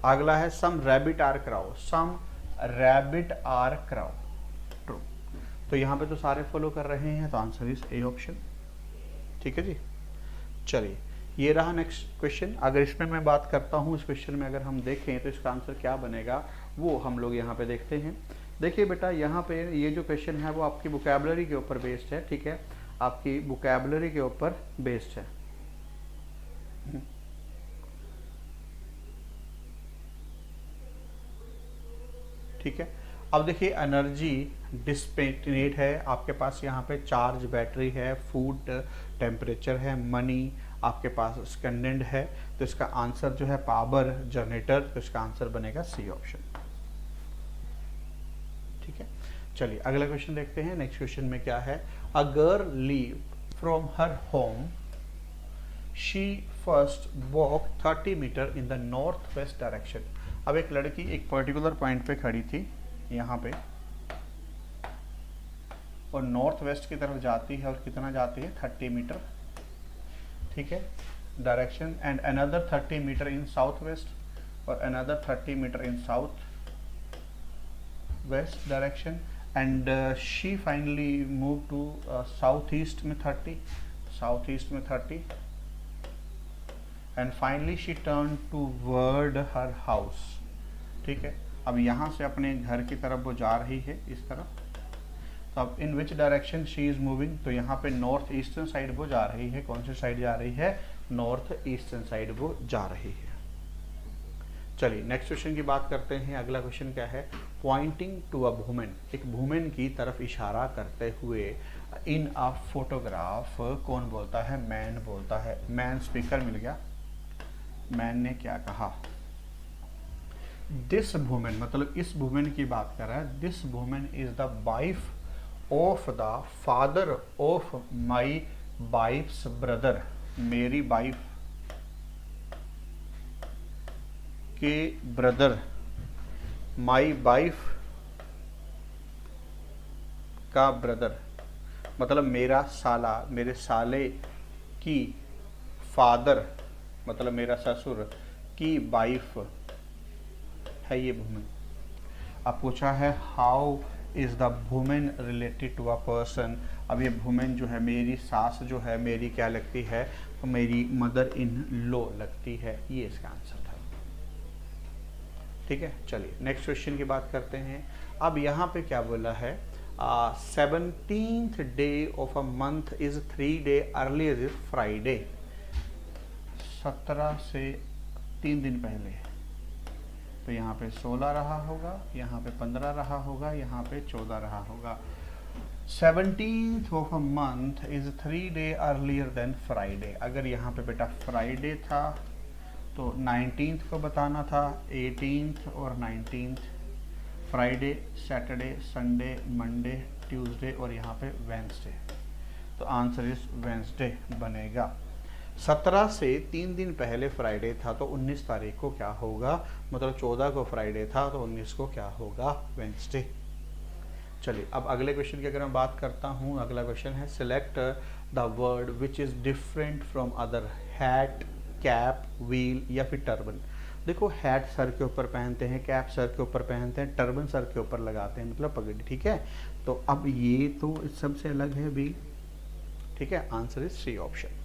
अगला है some rabbit are crow, some rabbit are crow, true. तो यहाँ पे तो सारे फॉलो कर रहे हैं, तो आंसर इज ए ऑप्शन। ठीक है जी। चलिए ये रहा नेक्स्ट क्वेश्चन। अगर इसमें मैं बात करता हूँ, इस क्वेश्चन में अगर हम देखें तो इसका आंसर क्या बनेगा वो हम लोग यहाँ पे देखते हैं। देखिए बेटा यहाँ पे ये जो क्वेश्चन है वो आपकी वोकैबुलरी के ऊपर बेस्ड है। ठीक है, आपकी वोकैबुलरी के ऊपर बेस्ड है। ठीक है, अब देखिए एनर्जी डिस्पेटिनेट है आपके पास, यहाँ पे चार्ज बैटरी है, फूड टेम्परेचर है, मनी आपके पास स्कैंडेंड है। तो इसका आंसर जो है पावर जनरेटर, तो इसका आंसर बनेगा सी ऑप्शन। ठीक है, चलिए अगला क्वेश्चन देखते हैं। नेक्स्ट क्वेश्चन में क्या है, a girl leave from her home, she first walk 30 metre in the north west direction. अब एक लड़की एक पर्टिकुलर पॉइंट पे खड़ी थी यहाँ पे और नॉर्थ वेस्ट की तरफ जाती है, और कितना जाती है 30 मीटर। ठीक है, direction, and another 30 metre in south west और another 30 metre in south west direction, and she finally move to south east में 30, साउथ ईस्ट में 30, and finally she turn toward her house. ठीक है, अब यहाँ से अपने घर की तरफ वो जा रही है इस तरफ। तो अब in which direction she is moving, तो यहाँ पे नॉर्थ ईस्टर्न साइड वो जा रही है। कौन सी साइड जा रही है, नॉर्थ ईस्टर्न साइड वो जा रही है। चलिए नेक्स्ट क्वेश्चन की बात करते हैं। अगला क्वेश्चन क्या है, पॉइंटिंग टू अ वुमेन, एक वुमेन की तरफ इशारा करते हुए इन अ फोटोग्राफ, कौन बोलता है, मैन बोलता है। मैन स्पीकर मिल गया, मैन ने क्या कहा, दिस वुमेन, मतलब इस वुमेन की बात कर रहा है। This women is the wife of the father of my wife's brother, मेरी वाइफ के ब्रदर, माई वाइफ का ब्रदर, मतलब मेरा साला, मेरे साले की फादर, मतलब मेरा ससुर की वाइफ है ये वुमेन। अब पूछा है how is the women related to a person. अब ये वुमेन जो है मेरी सास जो है, मेरी क्या लगती है, तो मेरी मदर इन लॉ लगती है। ये इसका आंसर था। ठीक है, चलिए नेक्स्ट क्वेश्चन की बात करते हैं। अब यहाँ पे क्या बोला है, 17th day of a month is 3 day earlier is Friday. 17 से 3 दिन पहले, तो यहाँ पे 16 रहा होगा, यहाँ पे 15 रहा होगा, यहाँ पे 14 रहा होगा। 17th of a month is 3 day earlier than Friday. अगर यहाँ पे बेटा फ्राइडे था तो 19th को बताना था, 18th और 19th, Friday, Saturday, Sunday, Monday, Tuesday और यहाँ पे वेंसडे। तो आंसर इज वेंसडे बनेगा। 17 से 3 दिन पहले फ्राइडे था तो 19 तारीख को क्या होगा, मतलब 14 को फ्राइडे था तो 19 को क्या होगा, वेंसडे। चलिए अब अगले क्वेश्चन की अगर मैं बात करता हूँ, अगला क्वेश्चन है select the word which is different from other, hat, cap, wheel या फिर टर्बन। देखो हैट सर के ऊपर पहनते हैं, कैप सर के ऊपर पहनते हैं, टर्बन सर के ऊपर लगाते हैं, मतलब पगड़ी, ठीक है। तो अब ये तो सबसे अलग है व्हील, ठीक है। Answer is C option.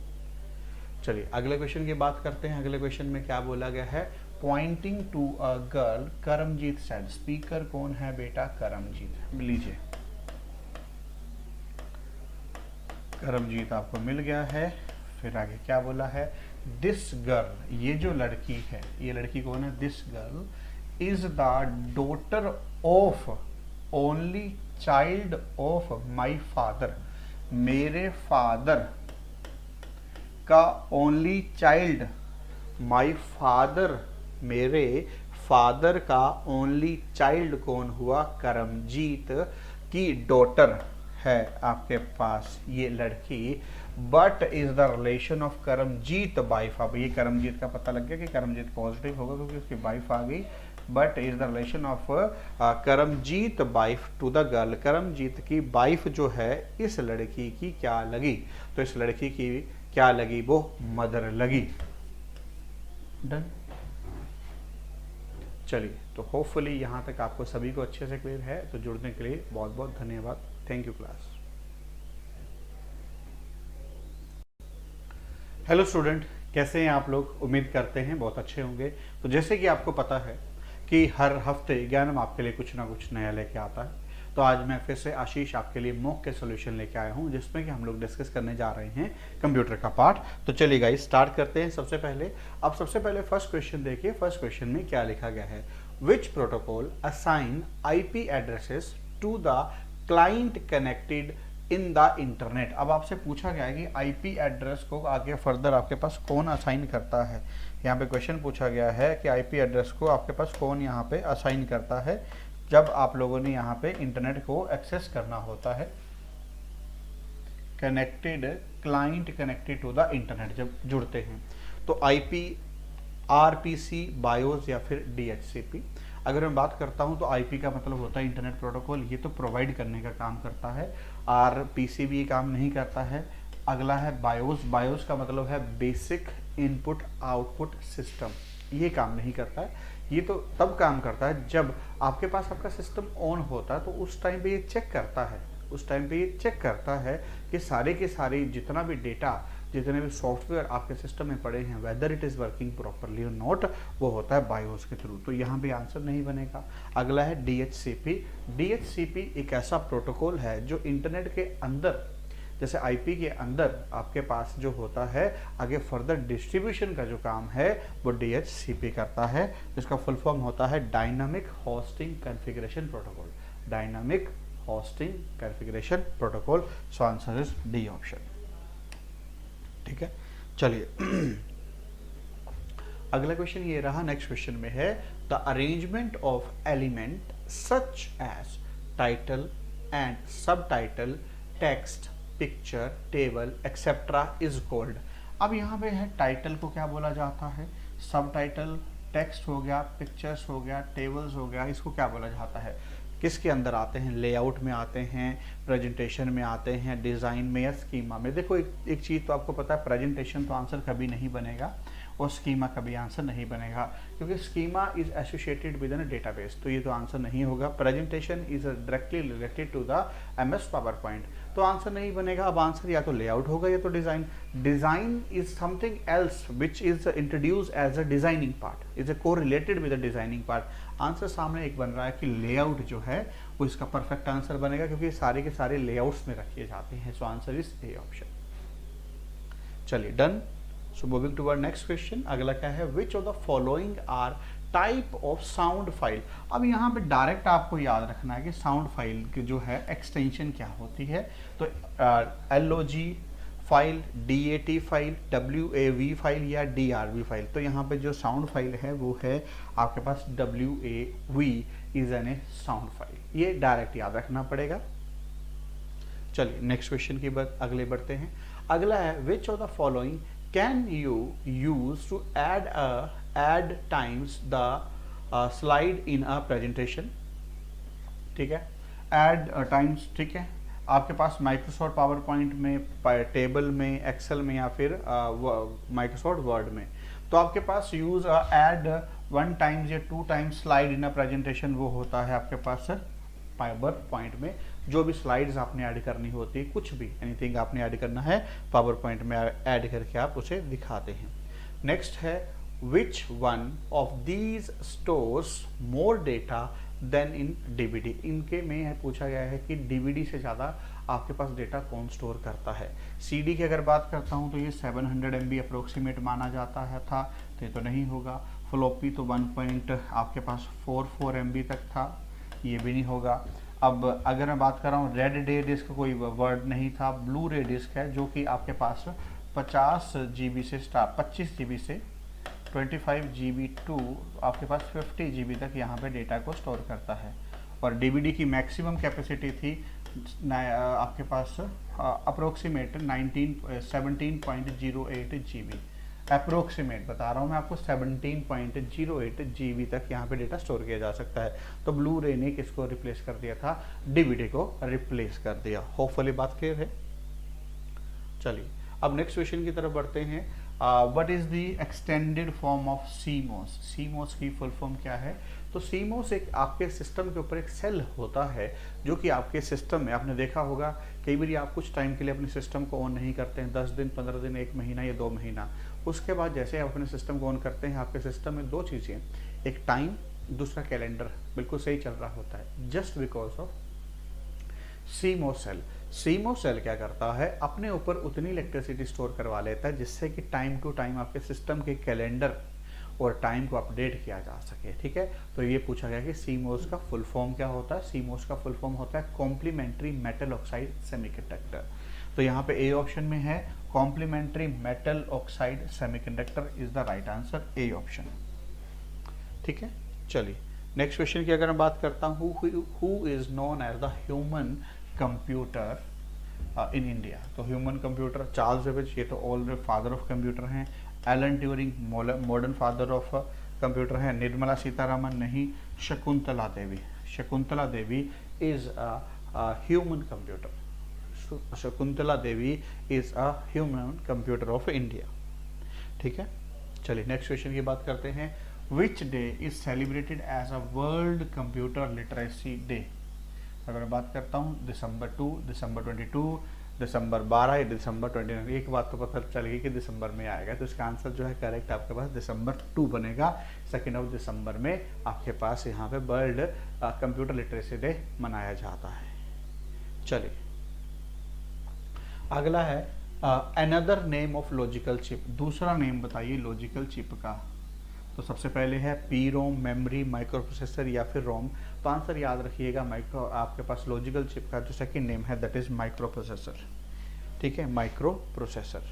चलिए अगले क्वेश्चन की बात करते हैं। अगले क्वेश्चन में क्या बोला गया है, pointing to a girl Karamjeet said. Speaker कौन है बेटा, करमजीत। लीजिए करमजीत आपको मिल गया है। फिर आगे क्या बोला है, दिस गर्ल, ये जो लड़की है, ये लड़की कौन है, this girl is the daughter of only child of my father. मेरे फादर का ओनली चाइल्ड, माई फादर, मेरे फादर का ओनली चाइल्ड कौन हुआ, करमजीत की डॉटर है आपके पास ये लड़की। But is the relation of Karamjeet wife. अब ये करमजीत का पता लग गया कि करमजीत पॉजिटिव होगा क्योंकि उसकी वाइफ आ गई। But is the relation of Karamjeet wife to the girl. Karamjeet की वाइफ जो है इस लड़की की क्या लगी, तो इस लड़की की क्या लगी, वो मदर लगी। डन। चलिए तो होपफुली यहाँ तक आपको सभी को अच्छे से क्लियर है। तो जुड़ने के लिए बहुत बहुत धन्यवाद। Thank you class. Hello student, कैसे हैं आप लोग, उम्मीद करते हैं बहुत अच्छे होंगे। तो जैसे कि आपको पता है कि हर हफ्ते ज्ञानम आपके लिए कुछ ना कुछ नया लेके आता है। तो आज मैं फिर से आशीष आपके लिए मॉक के सॉल्यूशन लेके आया हूं, जिसमें कि हम लोग डिस्कस करने जा रहे हैं कंप्यूटर का पार्ट। तो चलिए गाइस स्टार्ट करते हैं। सबसे पहले फर्स्ट क्वेश्चन देखिए। फर्स्ट क्वेश्चन में क्या लिखा गया है, which protocol assign IP addresses to the client connected in the internet. अब आपसे पूछा गया है कि आईपी एड्रेस को आगे फर्दर आपके पास कौन असाइन करता है। यहाँ पे क्वेश्चन पूछा गया है कि आईपी एड्रेस को आपके पास कौन यहाँ पे असाइन करता है जब आप लोगों ने यहाँ पे इंटरनेट को एक्सेस करना होता है। Connected, client connected to the internet जब जुड़ते हैं तो आईपी, आरपीसी, बायोस या फिर डीएचसीपी। अगर मैं बात करता हूं तो आईपी का मतलब होता है इंटरनेट प्रोटोकॉल, ये तो प्रोवाइड करने का काम करता है। आरपीसी भी ये काम नहीं करता है। अगला है बायोस। बायोस का मतलब है बेसिक इनपुट आउटपुट सिस्टम, ये काम नहीं करता है। ये तो तब काम करता है जब आपके पास आपका सिस्टम ऑन होता है, तो उस टाइम पे ये चेक करता है, उस टाइम पे ये चेक करता है कि सारे के सारे जितना भी डेटा, जितने भी सॉफ्टवेयर आपके सिस्टम में पड़े हैं, whether it is working properly और नॉट, वो होता है बायोस के थ्रू। तो यहाँ पे आंसर नहीं बनेगा। अगला है डीएचसीपी। डीएचसीपी एक ऐसा प्रोटोकॉल है जो इंटरनेट के अंदर, जैसे आईपी के अंदर आपके पास जो होता है, आगे फर्दर डिस्ट्रीब्यूशन का जो काम है वो डीएचसीपी करता है, जिसका फुल फॉर्म होता है dynamic hosting configuration protocol. Dynamic hosting configuration protocol. So answer is D option. ठीक है, चलिए अगला क्वेश्चन ये रहा। नेक्स्ट क्वेश्चन में है the arrangement of element such as title and sub title, text, picture, table etcetera is called. अब यहाँ पे है टाइटल को क्या बोला जाता है, सब टाइटल, टेक्स्ट हो गया, पिक्चर्स हो गया, टेबल्स हो गया, इसको क्या बोला जाता है, किसके अंदर आते हैं, लेआउट में आते हैं, प्रेजेंटेशन में आते हैं, डिज़ाइन में या स्कीमा में। देखो एक चीज़ तो आपको पता है, प्रेजेंटेशन तो आंसर कभी नहीं बनेगा और स्कीमा कभी आंसर नहीं बनेगा, क्योंकि schema is associated with an database, तो ये तो आंसर नहीं होगा। Presentation is directly related to the MS PowerPoint, तो आंसर नहीं बनेगा। अब आंसर या तो लेआउट होगा या तो design. Design is something else which is introduce as a designing part, is a co related with the designing part. Answer सामने एक बन रहा है कि लेआउट जो है वो इसका परफेक्ट आंसर बनेगा, क्योंकि सारे के सारे लेआउट्स में रखे जाते हैं। So answer is A option. चलिए done. So moving to our next question. अगला क्या है, which of the following are type of sound file. अब यहाँ पे डायरेक्ट आपको याद रखना है कि साउंड फाइल की जो है एक्सटेंशन क्या होती है। तो LOG file, DAT file, WAV file या DRV फाइल। तो यहाँ पे जो साउंड फाइल है वो है आपके पास WAV is an a sound file, ये डायरेक्ट याद रखना पड़ेगा। चलिए नेक्स्ट क्वेश्चन की बात अगले बढ़ते हैं। अगला है which of the following can you use to add times the slide in a presentation. ठीक है, ऐड टाइम्स, ठीक है, आपके पास माइक्रोसॉफ्ट पावर पॉइंट में, टेबल में, एक्सेल में या फिर माइक्रोसॉफ्ट वर्ड में। तो आपके पास यूज ऐड 1 टाइम्स या 2 times slide in a presentation, वो होता है आपके पास पावर पॉइंट में। जो भी स्लाइड्स आपने ऐड करनी होती है, कुछ भी एनीथिंग आपने ऐड करना है पावर पॉइंट में ऐड करके आप उसे दिखाते हैं। नेक्स्ट है which one of these stores more data than in DVD। इनके में पूछा गया है कि DVD से ज़्यादा आपके पास डेटा कौन स्टोर करता है। CD की अगर बात करता हूँ तो ये 700 MB अप्रोक्सीमेट माना जाता है था, तो ये तो नहीं होगा। फ्लॉपी तो 1. आपके पास 44 MB तक था, ये भी नहीं होगा। अब अगर मैं बात कर रहा हूँ रेड डे डिस्क, कोई वर्ड नहीं था। ब्लू रे डिस्क है जो कि आपके पास 50 GB से स्टार्ट, 25 GB से 25 GB टू आपके पास 50 GB तक यहाँ पे डेटा को स्टोर करता है। और DVD की मैक्सिमम कैपेसिटी थी आपके पास अप्रोक्सीमेट 17.08 GB। अप्रोक्सीमेट बता रहा हूँ मैं आपको, 17.08 GB तक यहाँ पे डेटा स्टोर किया जा सकता है। तो ब्लू रे ने किसको रिप्लेस कर दिया था? DVD को रिप्लेस कर दिया। होपफुली बात क्लियर है। चलिए अब नेक्स्ट क्वेश्चन की तरफ बढ़ते हैं। What is the extended form of CMOS। CMOS की फुल फॉर्म क्या है? तो CMOS एक आपके सिस्टम के ऊपर एक सेल होता है जो कि आपके सिस्टम में, आपने देखा होगा कई बार आप कुछ टाइम के लिए अपने सिस्टम को ऑन नहीं करते हैं, 10 दिन, 15 दिन, 1 महीना या 2 महीना। उसके बाद जैसे आप अपने सिस्टम को ऑन करते हैं, आपके सिस्टम में 2 चीज़ें, एक टाइम, दूसरा कैलेंडर बिल्कुल सही चल रहा होता है, just because of CMOS cell. CMOS cell क्या करता है, अपने ऊपर उतनी इलेक्ट्रिसिटी स्टोर करवा लेता है जिससे कि टाइम टू टाइम आपके सिस्टम के कैलेंडर और टाइम को अपडेट किया जा सके। ठीक है, तो ये पूछा गया कि CMOS का फुल फॉर्म क्या होता है। CMOS का फुल फॉर्म होता है कॉम्प्लीमेंट्री मेटल ऑक्साइड सेमीकंडक्टर। तो यहाँ पे A ऑप्शन में है complementary metal oxide semiconductor is the right answer, A option. ठीक है, चलिए नेक्स्ट क्वेश्चन की अगर मैं बात करता हूँ, who is known as the human computer in India. तो ह्यूमन कंप्यूटर चार्ल्स बेबेज, ये तो ऑल फादर ऑफ कंप्यूटर हैं। Alan Turing modern father of computer हैं। निर्मला सीतारामन नहीं, Shakuntala Devi. Shakuntala Devi is a human computer. Shakuntala Devi is a human computer of India. ठीक है, चलिए नेक्स्ट क्वेश्चन की बात करते हैं। Which day is celebrated as a world computer literacy day. अगर मैं बात करता हूँ दिसंबर 2, दिसंबर 22, दिसंबर 12 या दिसंबर 29। एक बात तो पता चलेगी कि दिसंबर में आएगा, तो इसका आंसर जो है करेक्ट आपके पास दिसंबर 2 बनेगा। 2 दिसंबर में आपके पास यहाँ पे वर्ल्ड कंप्यूटर लिटरेसी डे मनाया जाता है। चलिए अगला है another name of logical chip. दूसरा नेम बताइए लॉजिकल चिप का। तो सबसे पहले है PROM, मेमोरी, माइक्रो प्रोसेसर या फिर रोम। तो आंसर याद रखिएगा, माइक्रो आपके पास लॉजिकल चिप का जो सेकंड नेम है दैट इज माइक्रो प्रोसेसर। ठीक है, माइक्रो प्रोसेसर।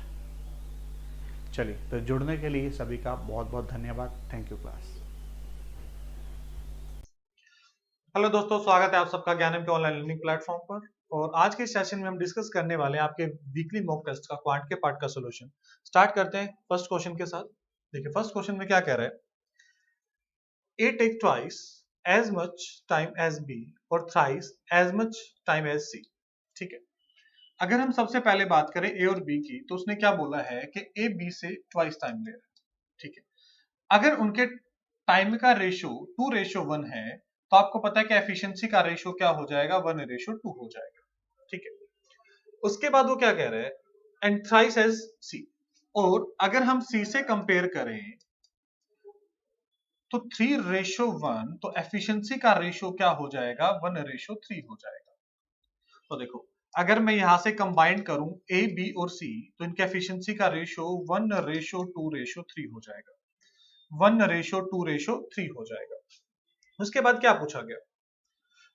चलिए, तो जुड़ने के लिए सभी का बहुत बहुत धन्यवाद। Thank you class.
हेलो दोस्तों, स्वागत है आप सबका ज्ञानम के ऑनलाइन लर्निंग प्लेटफॉर्म पर। और आज के सेशन में हम डिस्कस करने वाले हैं आपके वीकली मॉक टेस्ट का क्वांट के पार्ट का सॉल्यूशन। स्टार्ट करते हैं फर्स्ट क्वेश्चन के साथ। देखिए फर्स्ट क्वेश्चन में क्या कह रहा है, A take twice as much time as B और thrice as much time as C। ठीक है, अगर हम सबसे पहले बात करें A और B की, तो उसने क्या बोला है कि A B से ट्वाइस टाइम ले रहा है। ठीक है, अगर उनके टाइम का रेशियो 2:1 है, तो आपको पता है कि एफिशिएंसी का रेशियो क्या हो जाएगा, 1:2 हो जाएगा। ठीक है, उसके बाद वो क्या कह रहा है, एंड थ्राइस एज C। और अगर हम C से कंपेयर करें तो 3:1, तो एफिशिएंसी का रेशियो क्या हो जाएगा, 1:3 हो जाएगा। तो देखो अगर मैं यहां से कंबाइन करूं A, B और C, तो इनके एफिशिएंसी का रेशियो 1:2:3 हो जाएगा। 1:2:3 हो जाएगा। उसके बाद क्या पूछा गया,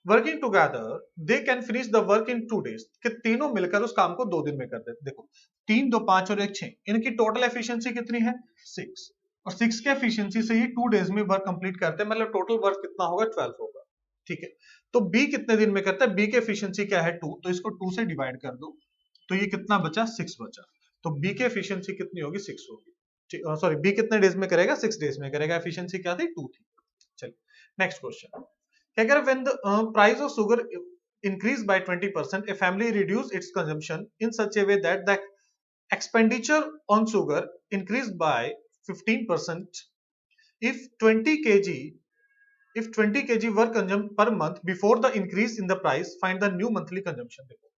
working together they can finish the work in 2 days, कि तीनों मिलकर उस काम को 2 दिन में कर देते। देखो 3, 2, 5 और 1, 6, इनकी टोटल एफिशिएंसी कितनी है 6, और 6 के एफिशिएंसी से ही 2 days में वर्क कंप्लीट करते हैं, मतलब टोटल वर्क कितना होगा 12 होगा। ठीक है, तो बी कितने दिन में करता है, बी की एफिशिएंसी क्या है 2, तो इसको 2 से डिवाइड कर दो, तो ये कितना बचा 6 बचा, तो बी की एफिशिएंसी कितनी होगी 6 होगी। सॉरी, बी कितने डेज में करेगा 6 डेज में करेगा, एफिशिएंसी क्या थी 2 थी। चलिए नेक्स्ट क्वेश्चन, अगर when the price of sugar increased by 20%, a family reduced its consumption in such a way that the expenditure on sugar increased by 15%. If 20 kg if 20 kg were consumed per month before the increase in the price, find the new monthly consumption. देखो,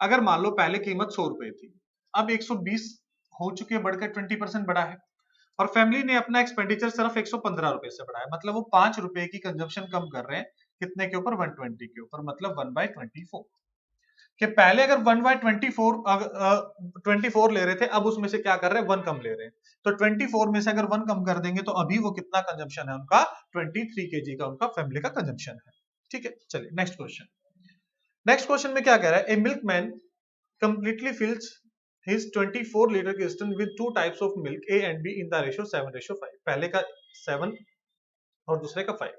अगर मान लो पहले कीमत 100 रुपए थी, अब 120 हो चुकी है, बढ़कर 20% बढ़ा है, और फैमिली ने अपना एक्सपेंडिचर सिर्फ 115 रुपए से बढ़ाया, मतलब वो 5 रुपए की कंजम्पशन कम कर रहे हैं, कितने के ऊपर 120 के ऊपर, मतलब 1/24, कि पहले अगर 1/24 ले रहे थे, अब उसमें से क्या कर रहे हैं 1 कम ले रहे हैं, तो 24 में से अगर 1 कम कर देंगे तो अभी वो कितना कंजम्पशन है उनका 23 केजी का उनका फैमिली का कंजम्पशन है। ठीक है, चलिए नेक्स्ट क्वेश्चन। नेक्स्ट क्वेश्चन में क्या कह रहा है, ए milkman completely फिल्स his 24 liter cistern with 2 types of milk A and B in the ratio 7:5, पहले का 7 और दूसरे का 5।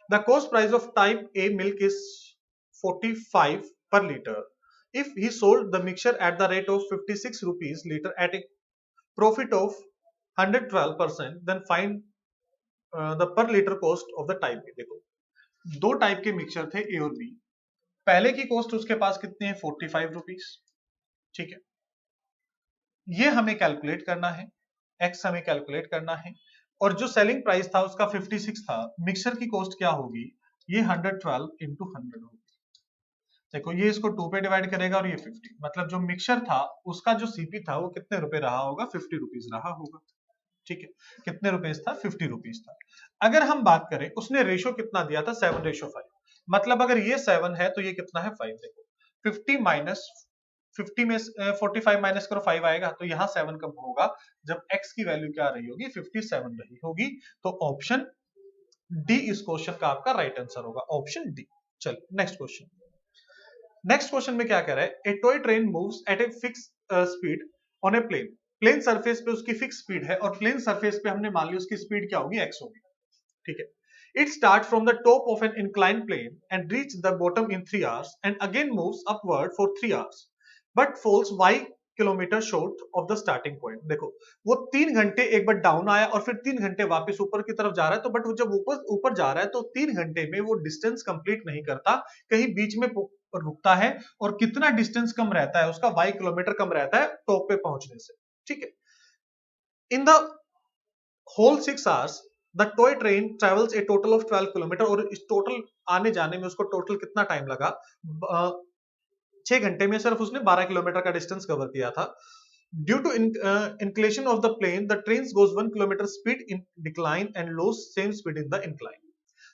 The cost price of type A milk is 45 per liter. If he sold the mixture at the rate of 56 rupees liter at a profit of 112%, then find the per liter cost of the type B। देखो, दो टाइप के मिक्सचर थे A और B, पहले की कॉस्ट उसके पास कितनी है 45 रुपीज। ठीक है, ये हमें कैलकुलेट करना है, x हमें कैलकुलेट करना है, और जो सेलिंग प्राइस था उसका 56 था, मिक्सचर की कॉस्ट क्या होगी, ये 112 इंटू 100 होगी। देखो ये इसको 2 पे डिवाइड करेगा और ये 50, मतलब जो मिक्सचर था उसका जो सीपी था वो कितने रुपए रहा होगा 50 रुपीज रहा होगा। ठीक है, कितने रुपीज था 50 रुपीज था। अगर हम बात करें उसने रेशो कितना दिया था 7:5, मतलब अगर ये 7 है तो ये कितना है 5। देखो 50 माइनस 50 में 45 माइनस करो 5 आएगा, तो यहाँ 7 कब होगा जब x की वैल्यू क्या रही होगी 57 रही होगी, तो ऑप्शन डी इस क्वेश्चन का आपका राइट आंसर होगा, ऑप्शन डी। चलिए नेक्स्ट क्वेश्चन। नेक्स्ट क्वेश्चन में क्या कह रहा है, a toy train moves at a fix speed on a plane, plane surface पे उसकी फिक्स स्पीड है, और प्लेन सरफेस पे हमने मान ली उसकी स्पीड क्या होगी x होगी। ठीक है, it starts from the top of an inclined plane and reach the bottom in 3 hours and again moves upward for 3 hours but falls y kilometre short of the starting point. देखो वो 3 घंटे एक बार डाउन आया और फिर 3 घंटे वापस ऊपर की तरफ जा रहा है, तो बट वो जब ऊपर जा रहा है तो 3 घंटे में वो डिस्टेंस कंप्लीट नहीं करता, कहीं बीच में रुकता है, और कितना डिस्टेंस कम रहता है उसका y किलोमीटर कम रहता है टॉप पे पहुंचने से। ठीक है, in the whole 6 hours the toy train travels a total of 12 kilometre, और इस टोटल आने जाने में उसको टोटल कितना टाइम लगा 6 घंटे में सिर्फ उसने 12 किलोमीटर का डिस्टेंस कवर किया था। Due to inclination of the plane the train goes 1 kilometre speed in decline and loss same speed in the incline.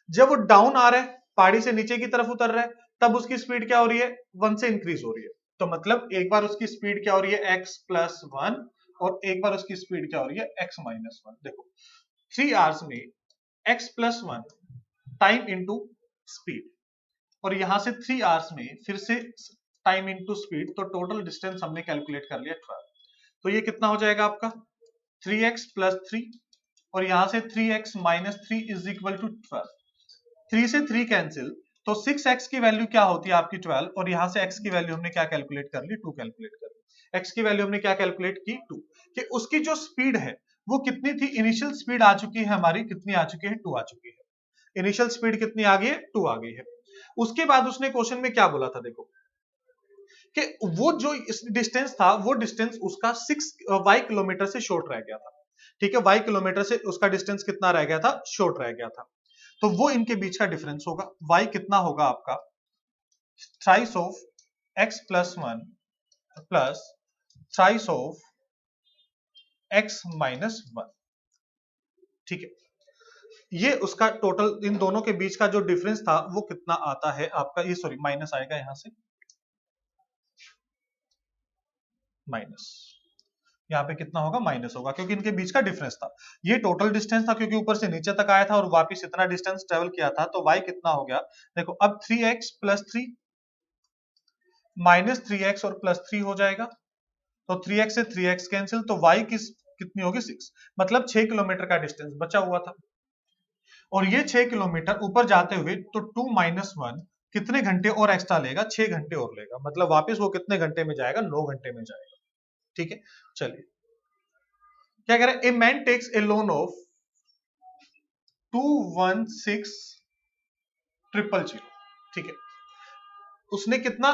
जब वो डाउन आ रहा है, पहाड़ी से नीचे की तरफ उतर रहा है, तब उसकी स्पीड क्या हो रही है 1 से इंक्रीज हो रही है, तो मतलब एक बार उसकी स्पीड क्या हो रही है x प्लस 1 और एक बार उसकी स्पीड क्या हो रही है x माइनस 1। देखो 3 आवर्स में x plus 1 time into speed, और यहां से 3 आवर्स में फिर से टाइम इंटू स्पीड, तो टोटल डिस्टेंस हमने कैलकुलेट कर लिया 12। तो ये कितना हो जाएगा आपका 3x प्लस 3, और यहां से 3x minus 3 is equal to 12। 3 से 3 कैंसिल, तो 6x की वैल्यू क्या होती है आपकी 12, और यहां से x की वैल्यू हमने क्या कैलकुलेट कर ली 2 कैलकुलेट कर ली। x की वैल्यू हमने क्या कैलकुलेट की 2, कि उसकी जो स्पीड है वो कितनी थी, इनिशियल स्पीड आ चुकी है हमारी, कितनी आ चुकी है 2 आ चुकी है, इनिशियल स्पीड कितनी आ गई है 2 आ गई है। उसके बाद उसने क्वेश्चन में क्या बोला था, देखो कि वो जो डिस्टेंस था वो डिस्टेंस उसका 6 y किलोमीटर से शॉर्ट रह गया था। ठीक है, y किलोमीटर से उसका डिस्टेंस कितना रह गया था, शॉर्ट रह गया था, तो वो इनके बीच का डिफरेंस होगा। y कितना होगा आपका thrice of x plus 1 plus thrice of x minus 1। ठीक है, ये उसका टोटल इन दोनों के बीच का जो डिफरेंस था वो कितना आता है आपका, ये सॉरी माइनस आएगा यहां से, माइनस यहाँ पे कितना होगा, माइनस होगा, क्योंकि इनके बीच का डिफरेंस था। ये टोटल डिस्टेंस था क्योंकि ऊपर से नीचे तक आया था और वापस इतना डिस्टेंस ट्रेवल किया था, तो y कितना हो गया, देखो अब 3x प्लस 3 माइनस 3x और प्लस 3 हो जाएगा, तो 3x से 3x कैंसिल, तो y कितनी होगी 6, मतलब 6 किलोमीटर का डिस्टेंस बचा हुआ था। और ये 6 किलोमीटर ऊपर जाते हुए तो 2 माइनस 1 कितने घंटे और एक्स्ट्रा लेगा, 6 घंटे और लेगा, मतलब वापस वो कितने घंटे में जाएगा, 9 घंटे में जाएगा। ठीक है, चलिए क्या कह रहे हैं, a man takes a loan of 216,000, ठीक है, उसने कितना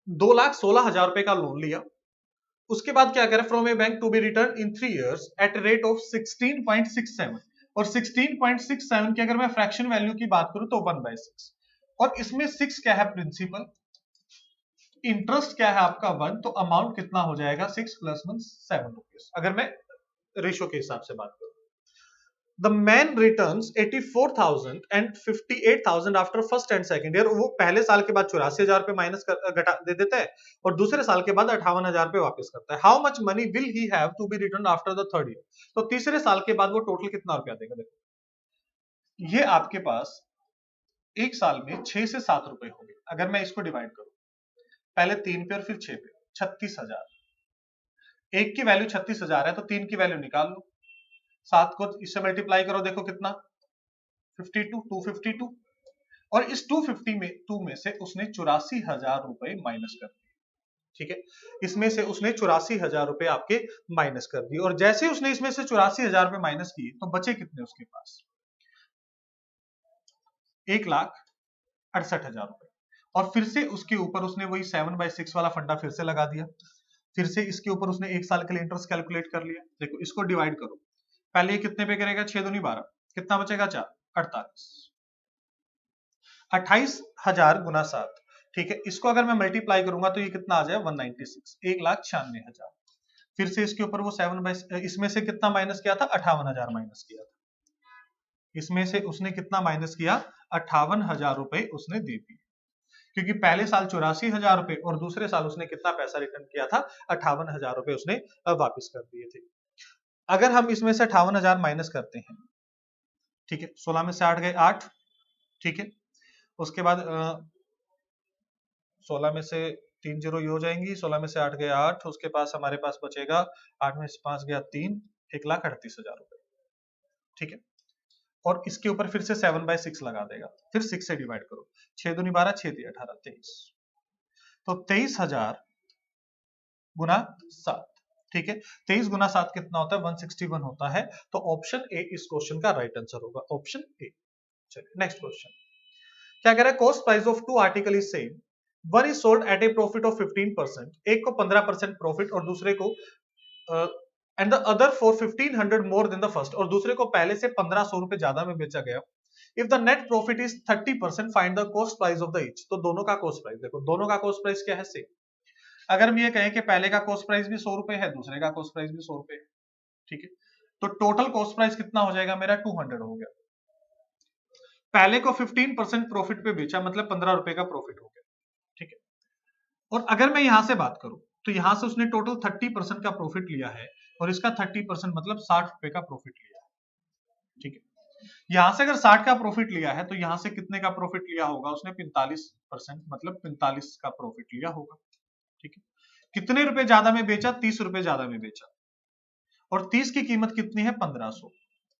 2,16,000 रुपए का लोन लिया। उसके बाद क्या करें, from a bank to be return in 3 years at rate of 16.67, और 16.67 की अगर मैं फ्रैक्शन वैल्यू की बात करूं तो 1/6, और इसमें 6 क्या है प्रिंसिपल, इंटरेस्ट क्या है आपका 1, तो अमाउंट कितना हो जाएगा 6 प्लस 1 7 रुपीज, अगर मैं रेशियो के हिसाब से बात करूं। The man returns 84,000 and 58,000 after first and second year, वो पहले साल के बाद 84,000 रुपए माइनस घटा दे देता है और दूसरे साल के बाद 58,000 रुपए वापस करता है। How much money will he have to be return after the third year, तो तीसरे साल के बाद वो टोटल कितना रुपया देगा। देखो ये आपके पास एक साल में 6 से 7 रुपए होंगे, अगर मैं इसको डिवाइड करूं पहले 3 पे और फिर 6 पे, 36,000, एक की वैल्यू 36,000 है तो 3 की वैल्यू निकाल लो, 7 को इससे मल्टीप्लाई करो, देखो कितना 52, 252, और इस 2 में से उसने 84,000 रुपए माइनस कर दिए। ठीक है, इसमें से उसने 84,000 रुपए आपके माइनस कर दिए, और जैसे उसने इसमें से 84,000 रुपए माइनस किए तो बचे कितने उसके पास, 1,68,000 रुपए, और फिर से उसके ऊपर उसने वही 7/6 वाला फंडा फिर से लगा दिया, फिर से इसके ऊपर उसने एक साल के लिए इंटरेस्ट कैलकुलेट कर लिया। देखो इसको डिवाइड करो, पहले ये कितने पे करेगा, 6 दूनी 12, कितना बचेगा 4, 48, 28,000 गुना 7, ठीक है, इसको अगर मैं मल्टीप्लाई करूंगा तो ये कितना आ जाए 196, 1,96,000, फिर से इसके ऊपर वो 7 इसमें से कितना माइनस किया था, 58,000 माइनस किया था, इसमें से उसने कितना माइनस किया, 58,000 रुपए उसने दे दिए, क्योंकि पहले साल 84,000 रुपए और दूसरे साल उसने कितना पैसा रिटर्न किया था, 58,000 रुपए उसने वापस कर दिए थे। अगर हम इसमें से 58,000 माइनस करते हैं, ठीक है, 16 में से 8 गए 8, ठीक है, उसके बाद 16 में से 3 जीरो ये हो जाएंगी, 16 में से 8 गया 8, उसके पास हमारे पास बचेगा 8 में से 5 गया 3, 1,38,000 रुपए, ठीक है, और इसके ऊपर फिर से 7/6 लगा देगा, फिर 6 से डिवाइड करो, 6 दूनी 12, 6 × 18, 23, तो 23,000 गुना 7, ठीक है, 23 गुना 7 कितना होता है, 161 होता है, तो ऑप्शन ए इस क्वेश्चन का राइट आंसर होगा, ऑप्शन ए। चलिए नेक्स्ट क्वेश्चन क्या कह रहा है, cost price of 2 article is same, one is sold at A profit of 15%, एक को 15% प्रॉफिट और दूसरे को and the other for 1,500 more than the first, और दूसरे को पहले से 1,500 रुपए ज्यादा में बेचा गया। If the net profit is 30%, find the cost price of the each, तो दोनों का कॉस्ट प्राइस, देखो दोनों का कॉस्ट प्राइस क्या है, सेम। अगर हम ये कहें कि पहले का कॉस्ट प्राइस भी 100 रुपए है, दूसरे का कॉस्ट प्राइस भी 100 रुपए है, ठीक है, तो टोटल कॉस्ट प्राइस कितना हो जाएगा मेरा, 200 हो गया। पहले को 15% प्रॉफिट पे बेचा, मतलब 15 रुपए का प्रॉफिट हो गया, ठीक है, और अगर मैं यहां से बात करूं तो यहां से उसने टोटल 30% का प्रॉफिट लिया है, और इसका 30% मतलब 60 रुपए का प्रॉफिट लिया है, ठीक है, यहां से अगर 60 का प्रॉफिट लिया है तो यहां से कितने का प्रॉफिट लिया होगा उसने, 45%, मतलब 45 का प्रॉफिट लिया होगा, ठीक है, कितने रुपए ज्यादा में बेचा, 30 रुपए ज्यादा में बेचा, और 30 की कीमत कितनी है, 1,500,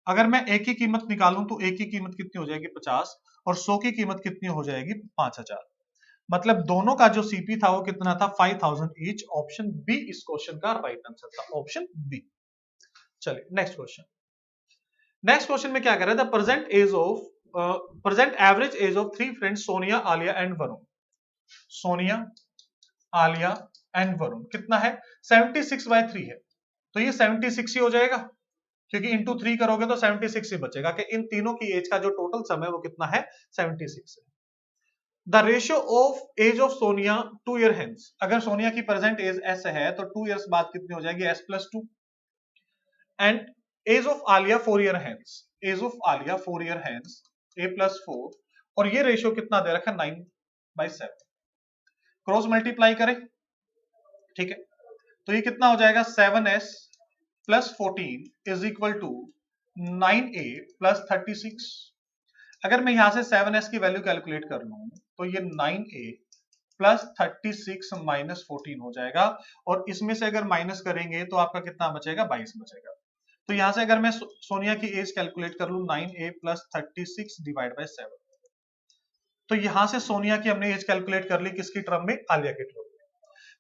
अगर मैं एक की कीमत निकालूं तो एक की कीमत कितनी हो जाएगी, 50, और 100 की कीमत कितनी हो जाएगी, 5,000, मतलब दोनों का जो सीपी था वो कितना था, 5,000 ईच, ऑप्शन बी इस क्वेश्चन का राइट आंसर था, ऑप्शन बी। चलिए नेक्स्ट क्वेश्चन, नेक्स्ट क्वेश्चन में क्या कर रहा है, the present average age of 3 friends Sonia, Alia and Varun, Sonia, Alia and Varun कितना है, 76/3 है, तो ये 76 ही हो जाएगा, क्योंकि इंटू 3 करोगे तो 76 ही बचेगा, कि इन तीनों की एज का जो टोटल समय वो कितना है, 76 है। The ratio of age of Sonia 2 year hence, अगर सोनिया की प्रेजेंट एज एस है तो 2 इयर्स बाद कितनी हो जाएगी, s+2, and age of Alia 4 year hence, age of Alia 4 year hence a+4, और ये रेशियो कितना दे रखा है, 9/7, क्रॉस मल्टीप्लाई करें, ठीक है, तो ये कितना हो जाएगा, 7s plus 14 is equal to 9a plus 36। अगर मैं यहां से 7s की वैल्यू कैलकुलेट कर लूं तो ये 9a प्लस 36 माइनस 14 हो जाएगा, और इसमें से अगर माइनस करेंगे तो आपका कितना बचेगा, 22 बचेगा। तो यहां से अगर मैं सोनिया की एज कैलकुलेट कर लूं 9a प्लस 36 डिवाइड बाय 7, तो यहां से सोनिया की हमने एज कैलकुलेट कर ली, किसकी टर्म में, आलिया के टर्म में।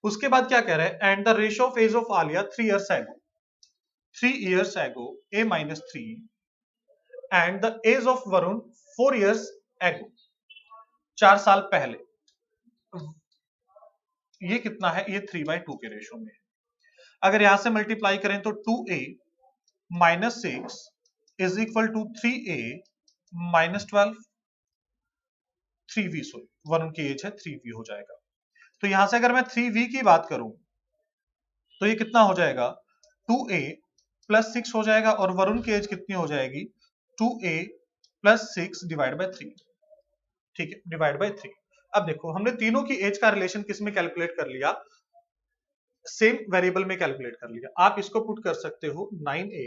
उसके बाद क्या कह रहा है, and the ratio of age of Alia 3 years ago, 3 years ago a minus 3 and the age of Varun 4 years ago, 4 साल पहले। ये कितना है, ये 3/2 के रेशियो में। अगर यहां से मल्टीप्लाई करें तो 2a minus 6 is equal to 3a minus 12, 3v, sorry Varun की एज है 3v हो जाएगा। तो यहां से अगर मैं 3v की बात करूं तो ये कितना हो जाएगा, 2a प्लस 6 हो जाएगा, और वरुण की एज कितनी हो जाएगी, 2a प्लस 6 डिवाइड बाय 3, ठीक है, डिवाइड बाय 3। अब देखो हमने तीनों की एज का रिलेशन किस में कैलकुलेट कर लिया, सेम वेरिएबल में कैलकुलेट कर लिया। आप इसको पुट कर सकते हो 9a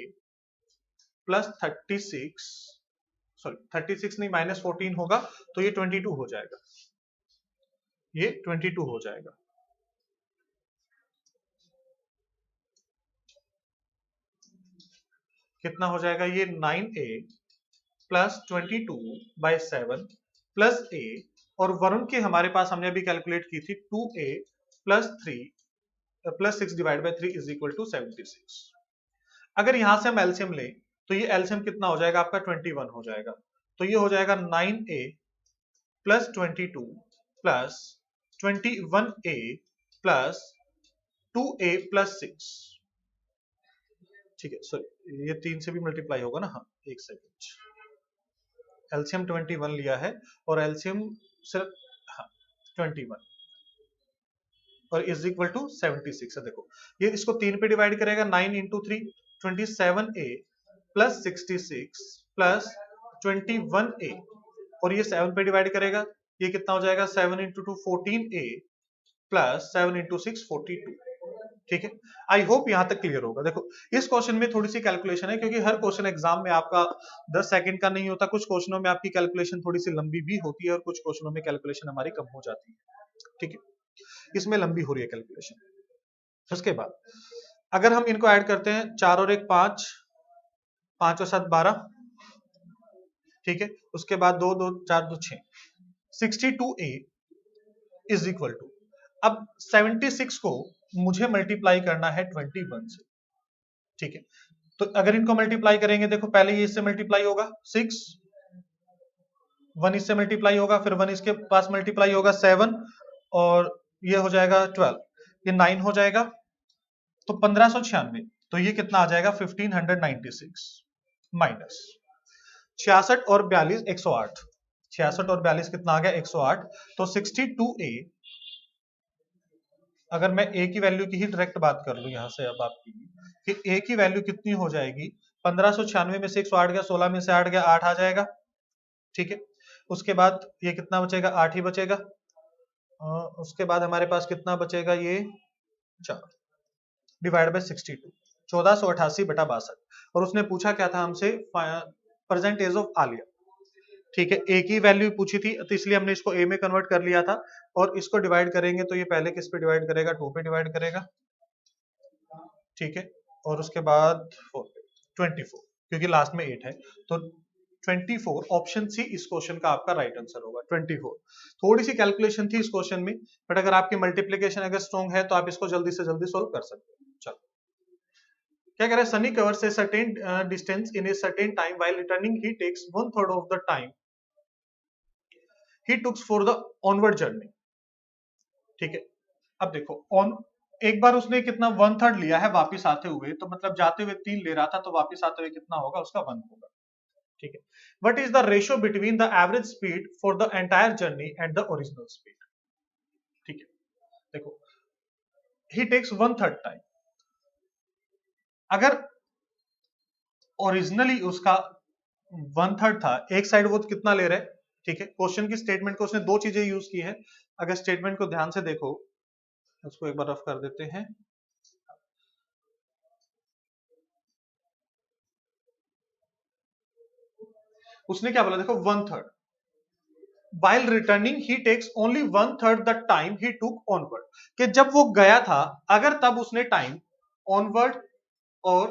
प्लस 36, सॉरी 36 नहीं माइनस 14 होगा, तो ये 22 हो जाएगा, ये 22 हो जाएगा। कितना हो जाएगा, ये 9a प्लस 22/7 प्लस a, और वरुण के हमारे पास हमने अभी कैलकुलेट की थी 2a plus 3 plus 6 divide by 3 is equal to 76। अगर यहां से हम एलसीएम लें तो ये एलसीएम कितना हो जाएगा आपका, 21 हो जाएगा। तो ये हो जाएगा 9a plus 22 plus 21a plus 2a plus 6, ठीक है, सॉरी ये 3 से भी मल्टीप्लाई होगा ना, हाँ एक सेकेंड, एलसीएम 21 लिया है और एलसीएम सिर्फ, हाँ 21 और इज इक्वल टू 76 है। देखो ये इसको 3 पे डिवाइड करेगा, 9 into 3 27a plus 66 plus 21a, और ये 7 पे डिवाइड करेगा, ये कितना हो जाएगा, 7 इंटू 2 14a प्लस 7 इंटू 6 42, ठीक है। आई होप यहां तक क्लियर होगा। देखो इस क्वेश्चन में थोड़ी सी कैलकुलेशन है, क्योंकि हर क्वेश्चन एग्जाम में आपका 10 सेकंड का नहीं होता, कुछ क्वेश्चनों में आपकी कैलकुलेशन थोड़ी सी लंबी भी होती है और कुछ क्वेश्चनों में कैलकुलेशन हमारी कम हो जाती है, ठीक है, इसमें लंबी हो रही है कैलकुलेशन। उसके बाद अगर हम इनको ऐड करते हैं, 4 और 1 5, 5 और 7 12, ठीक है, उसके बाद 2 2 4 2 6, 62a इज इक्वल टू, अब 76 को मुझे मल्टीप्लाई करना है 21 से, ठीक है। तो अगर इनको मल्टीप्लाई करेंगे, देखो पहले ये इससे मल्टीप्लाई होगा 6, 1 इससे मल्टीप्लाई होगा, फिर 1 इसके पास मल्टीप्लाई होगा 7, और ये हो जाएगा 12, ये 9 हो जाएगा, तो 1596, तो ये कितना आ जाएगा 1596 माइनस 66 और 42 108, 66 और 42 कितना आ गया 108, तो 62a, अगर मैं a की वैल्यू की ही डायरेक्ट बात कर लूं यहां से अब आपकी, कि a की वैल्यू कितनी हो जाएगी, 1596 में से 108 गया, 16 में से 8 गया, 8 आ जाएगा, ठीक है। उसके बाद ये कितना बचेगा, 8 ही बचेगा, उसके बाद हमारे पास कितना बचेगा, ये 4 डिवाइड बाय 62, 1488/62, और उसने पूछा क्या था हमसे, प्रेजेंट एज ऑफ आलिया, ठीक है, ए की वैल्यू पूछी थी, तो इसलिए हमने इसको ए में कन्वर्ट कर लिया था, और इसको डिवाइड करेंगे तो ये पहले किस पे डिवाइड करेगा, 2 पे डिवाइड करेगा, ठीक है, और उसके बाद 4 पे 24, क्योंकि लास्ट में 8 है, तो 24 ऑप्शन सी इस क्वेश्चन का आपका राइट आंसर होगा, 24। थोड़ी सी कैलकुलेशन थी इस क्वेश्चन में, बट अगर आपकी मल्टीप्लीकेशन अगर स्ट्रॉन्ग है तो आप इसको जल्दी से जल्दी सोल्व कर सकते हो। चलो क्या कह रहा है, Sunny covers a certain distance in a certain time, while returning he takes 1/3 of the time he took for the onward journey, ठीक है। अब देखो ऑन, एक बार उसने कितना 1/3 लिया है वापस आते हुए, तो मतलब जाते हुए 3 ले रहा था, तो वापस आते हुए कितना होगा, उसका 1 होगा, ठीक है। What is the ratio between the average speed for the entire journey and the original speed, ठीक है। देखो he takes 1/3 टाइम, अगर ओरिजिनली उसका 1/3 था, एक साइड वो कितना ले रहा है, ठीक है। क्वेश्चन की स्टेटमेंट को उसने 2 चीजें यूज की है, अगर स्टेटमेंट को ध्यान से देखो, उसको एक बार रफ कर देते हैं, उसने क्या बोला, देखो 1/3, while returning he takes only 1/3 the time he took onward, कि जब वो गया था अगर तब उसने टाइम onward और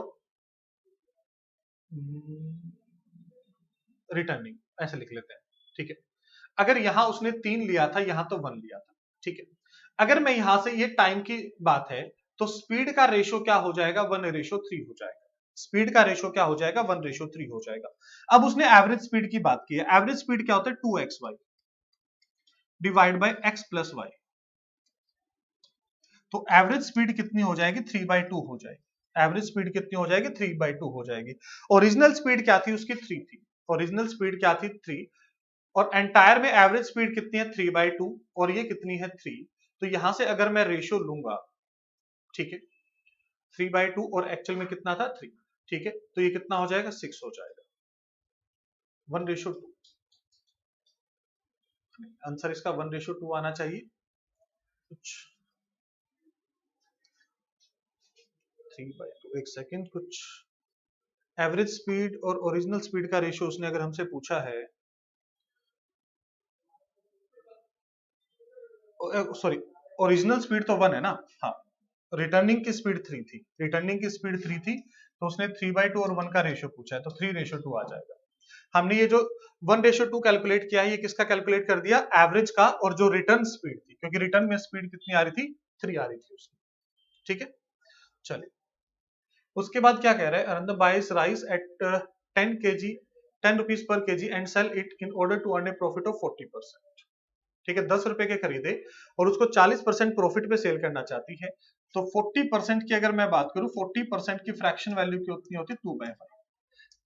रिटर्निंग ऐसे लिख लेते हैं, ठीक है। अगर यहां उसने 3 लिया था, यहां तो 1 लिया था, ठीक है। अगर मैं यहां से ये टाइम की बात है तो स्पीड का रेशो क्या हो जाएगा, 1:3 हो जाएगा। स्पीड का रेशो क्या हो जाएगा, 1:3 हो जाएगा। अब उसने एवरेज स्पीड की बात की है, एवरेज स्पीड क्या होता है, 2xy divide by x plus y. तो एवरेज स्पीड कितनी हो जाएगी, 3/2 हो जाएगी। एवरेज स्पीड कितनी हो जाएगी, 3/2 हो जाएगी। ओरिजिनल स्पीड क्या थी उसकी, 3 थी। ओरिजिनल स्पीड क्या थी, 3, और एंटायर में एवरेज स्पीड कितनी है, 3/2, और ये कितनी है, 3। तो यहां से अगर मैं रेशियो लूंगा, ठीक है, 3/2 और एक्चुअल में कितना था, 3, ठीक है, तो ये कितना हो जाएगा, 6 हो जाएगा, 1:2। आंसर इसका 1:2 आना चाहिए कुछ। 3/2, एक सेकेंड, कुछ एवरेज स्पीड और ओरिजिनल स्पीड का रेशियो उसने अगर हमसे पूछा है, सॉरी, ओरिजिनल स्पीड तो 1 है ना, हाँ, रिटर्निंग की स्पीड 3 थी, रिटर्निंग की स्पीड 3 थी, तो उसने 3/2 और 1 का रेशियो पूछा है, तो 3:2 आ जाएगा। हमने ये जो 1:2 कैलकुलेट किया है, ये किसका कैलकुलेट कर दिया, एवरेज का, और जो रिटर्न स्पीड थी, क्योंकि रिटर्न में स्पीड कितनी आ रही थी, 3 आ रही थी उसकी, ठीक है। चलिए, उसके बाद क्या कह रहा है, Arvind buys rice at 10 kg 10 rupees per kg and sell it in order to earn a profit of 40%, ठीक है। 10 रुपए के खरीदे और उसको 40% प्रॉफिट पे सेल करना चाहती है, तो 40% की अगर मैं बात करूं, 40% की फ्रैक्शन वैल्यू कितनी होती है, 2/5।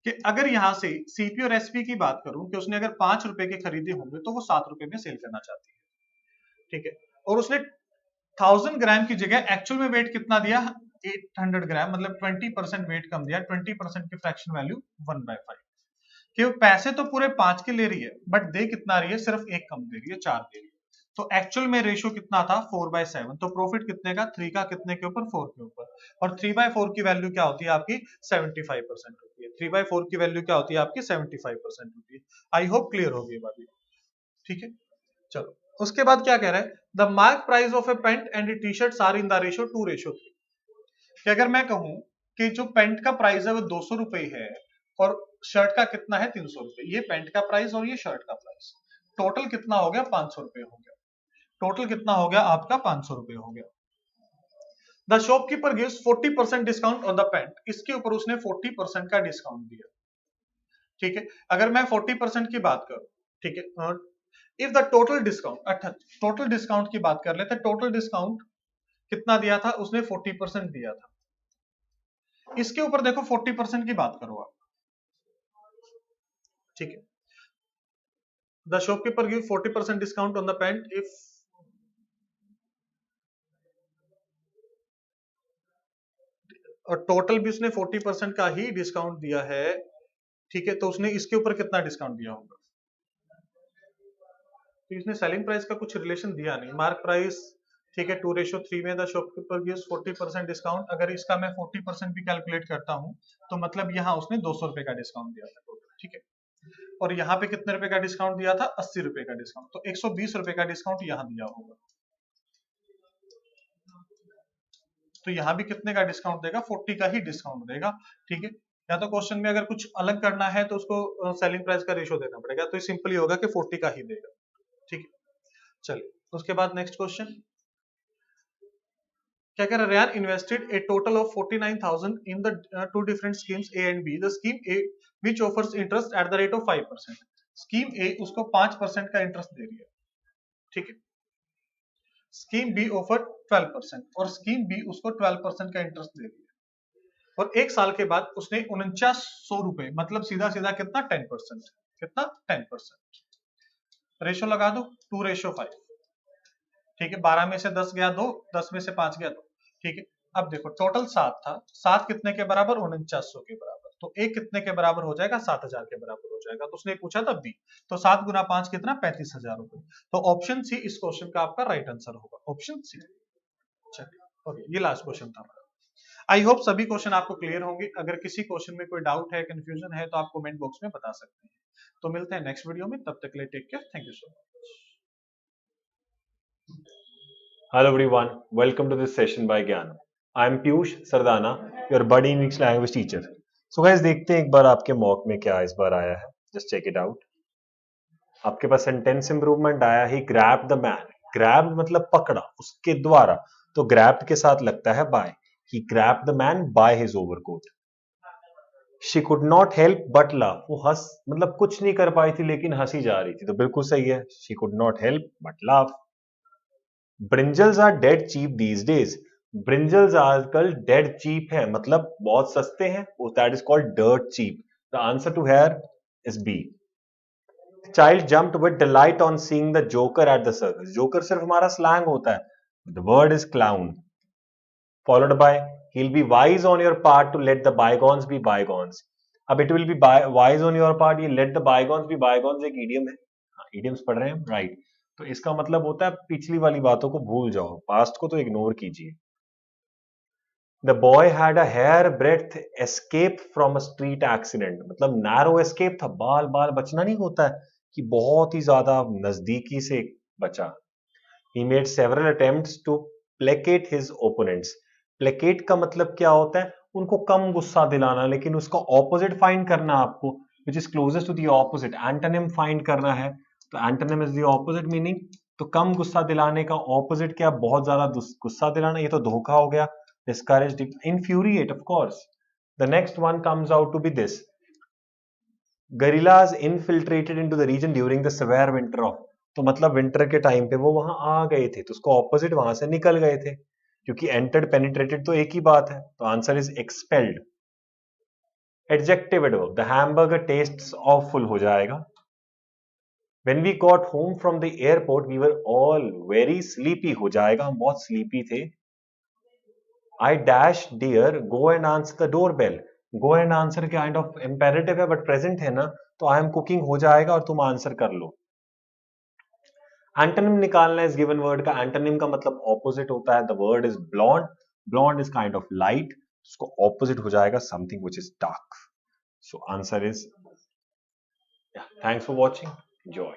कि अगर यहां से सीपी और एसपी की बात करूं कि उसने अगर 5 रुपए के खरीदे होंगे तो वो 7 रुपए में सेल करना चाहती है, ठीक है। और उसने 1000 ग्राम की जगह एक्चुअल में वेट कितना दिया, 800 ग्राम, मतलब 20% वेट कम दिया, 20% की फ्रैक्शन वैल्यू 1/5। कि वो पैसे तो पूरे 5 के ले रही है, बट दे कितना रही है, सिर्फ एक कम दे रही है, 4 दे रही है। तो एक्चुअल में रेशियो कितना था, 4/7। तो प्रॉफिट कितने का, 3 का कितने के ऊपर, 4 के ऊपर। और 3/4 की वैल्यू क्या होती है आपकी, 75% होती है। 3/4 की वैल्यू क्या होती है आपकी, 75% होती है। आई होप क्लियर होगी बात, ठीक है। चलो, उसके बाद क्या कह रहा है, the mark price of a pant and T shirt are in the ratio 2:3। कि अगर मैं कहूं कि जो पेंट का प्राइस है वो 200 रुपए है और शर्ट का कितना है, 300 रुपए, ये पेंट का प्राइस और ये शर्ट का प्राइस, टोटल कितना हो गया, 500 रुपए हो गया। टोटल कितना हो गया आपका, 500 रुपए हो गया। The shopkeeper gives 40% discount on the pant, इसके ऊपर उसने 40% का डिस्काउंट दिया, ठीक है। अगर मैं 40% की बात करूं, ठीक है, इफ द टोटल डिस्काउंट, अच्छा टोटल डिस्काउंट की बात कर लेते हैं। टोटल डिस्काउंट कितना दिया था उसने, 40% दिया था। इसके ऊपर देखो 40% की बात करो आप, ठीक है। The shopkeeper give 40% discount on the pant if, और टोटल भी उसने 40% का ही डिस्काउंट दिया है, ठीक है। तो उसने इसके ऊपर कितना डिस्काउंट दिया होगा, तो इसने सेलिंग प्राइस का कुछ रिलेशन दिया नहीं। मार्क प्राइस, ठीक है, 2:3 में द शॉपकीपर गिव्स 40% डिस्काउंट। अगर इसका मैं 40% भी कैलकुलेट करता हूं तो मतलब यहां उसने 200 रुपए का डिस्काउंट दिया था टोटल, ठीक है। और यहाँ पे कितने रुपए का डिस्काउंट दिया था, 80 रुपए का डिस्काउंट, तो 120 रुपए का डिस्काउंट यहाँ दिया होगा। तो यहाँ भी कितने का डिस्काउंट देगा, 40 का ही डिस्काउंट देगा, ठीक है। या तो क्वेश्चन में अगर कुछ अलग करना है तो उसको सेलिंग प्राइस का रेशो देना पड़ेगा, तो सिंपली होगा कि 40 का ही देगा, ठीक है। चलिए, उसके बाद नेक्स्ट क्वेश्चन क्या कह रहा है, Rayan invested a total of 49,000 in the 2 different schemes A and B. The scheme A which offers interest at the rate of 5%। Scheme A उसको 5% का इंटरेस्ट दे रही है, ठीक है। स्कीम बी ऑफर 12% और स्कीम बी उसको 12% का इंटरेस्ट दे रही है। और एक साल के बाद उसने 4900 रुपए, मतलब सीधा सीधा कितना, 10%, कितना, 10%। रेशो लगा दो, 2:5, ठीक है। 12 में से 10 गया 2, 10 में से 5 गया 2, ठीक है। अब देखो टोटल 7 था, 7 कितने के बराबर, 4900 के बराबर, तो एक कितने के बराबर हो जाएगा, 7000 के बराबर हो जाएगा। तो उसने पूछा था बी, तो 7 गुना 5 कितना, 35,000 रुपए। तो ऑप्शन सी इस क्वेश्चन का आपका राइट आंसर होगा, ऑप्शन सी। चलिए, ओके, ये लास्ट क्वेश्चन था हमारा। आई होप सभी क्वेश्चन आपको क्लियर होंगे। अगर किसी क्वेश्चन में कोई डाउट है, कंफ्यूजन है, तो आप कमेंट बॉक्स में बता सकते हैं। तो मिलते हैं नेक्स्ट वीडियो में, तब तक के लिए take care, thank you so much.
Hello everyone, welcome to this session by Gyanam. I am Piyush Sardana, your buddy English language teacher. So guys, देखते हैं एक बार आपके मॉक में क्या इस बार आया है. Just check it out. आपके पास सेंटेंस इंप्रूवमेंट आया ही ग्रैब द मैन. ग्रैब मतलब पकड़ा उसके द्वारा, तो ग्रैब्ड के साथ लगता है by. He grab the man by his overcoat. She could not help but laugh. वो हंस मतलब कुछ नहीं कर पाई थी लेकिन हंसी जा रही थी, तो बिल्कुल सही है. She could not help but laugh. Brinjals are dead cheap these days. Brinjals आजकल डेड चीप है मतलब बहुत सस्ते हैं, that is called dirt cheap. The answer to here is B. Child jumped with delight on seeing the joker at the circus. Joker सिर्फ हमारा स्लैंग होता है. The word is clown. Followed by he'll be wise on your part to let the bygones be bygones. अब it will be wise on your part, ये let the bygones be bygones एक idiom है. हाँ, idioms पढ़ रहे हैं हम, right. तो इसका मतलब होता है पिछली वाली बातों को भूल जाओ, पास्ट को तो इग्नोर कीजिए. The boy had a hair breadth escape from a street accident. मतलब narrow escape था, बाल बाल बचना नहीं होता है कि बहुत ही ज्यादा नजदीकी से बचा. He made several attempts to placate his opponents. Placket का मतलब क्या होता है? उनको कम गुस्सा दिलाना, लेकिन उसका ऑपोजिट फाइंड करना आपको, which is closest to the opposite. Antonym find करना है, तो antonym is the opposite meaning. तो कम गुस्सा दिलाने का ऑपोजिट क्या? बहुत ज्यादा गुस्सा दिलाना. ये तो धोखा हो गया. Discourage, infuriate of course. The next one comes out to be this. Guerrillas infiltrated into the region during the severe winter of. तो मतलब विंटर के टाइम पे वो वहां आ गए थे, तो उसको ऑपोजिट वहां से निकल गए थे, क्योंकि एंटर्ड पेनिट्रेटेड तो एक ही बात है. तो answer is expelled. Adjective adverb. The hamburger tests awful हो जाएगा. When we got home from the airport, we were all very sleepy हो जाएगा, हम बहुत sleepy थे. I dash dear, go and answer the doorbell. Go and answer kind of imperative है but present है ना, तो I am cooking हो जाएगा और तुम आंसर कर लो. एंटोनिम निकालना है इस गिवन वर्ड का. एंटोनिम का मतलब ऑपोजिट होता है. The word is blonde. Blonde is kind of light, उसको ऑपोजिट हो जाएगा something which is dark. So answer is, thanks for watching, enjoy.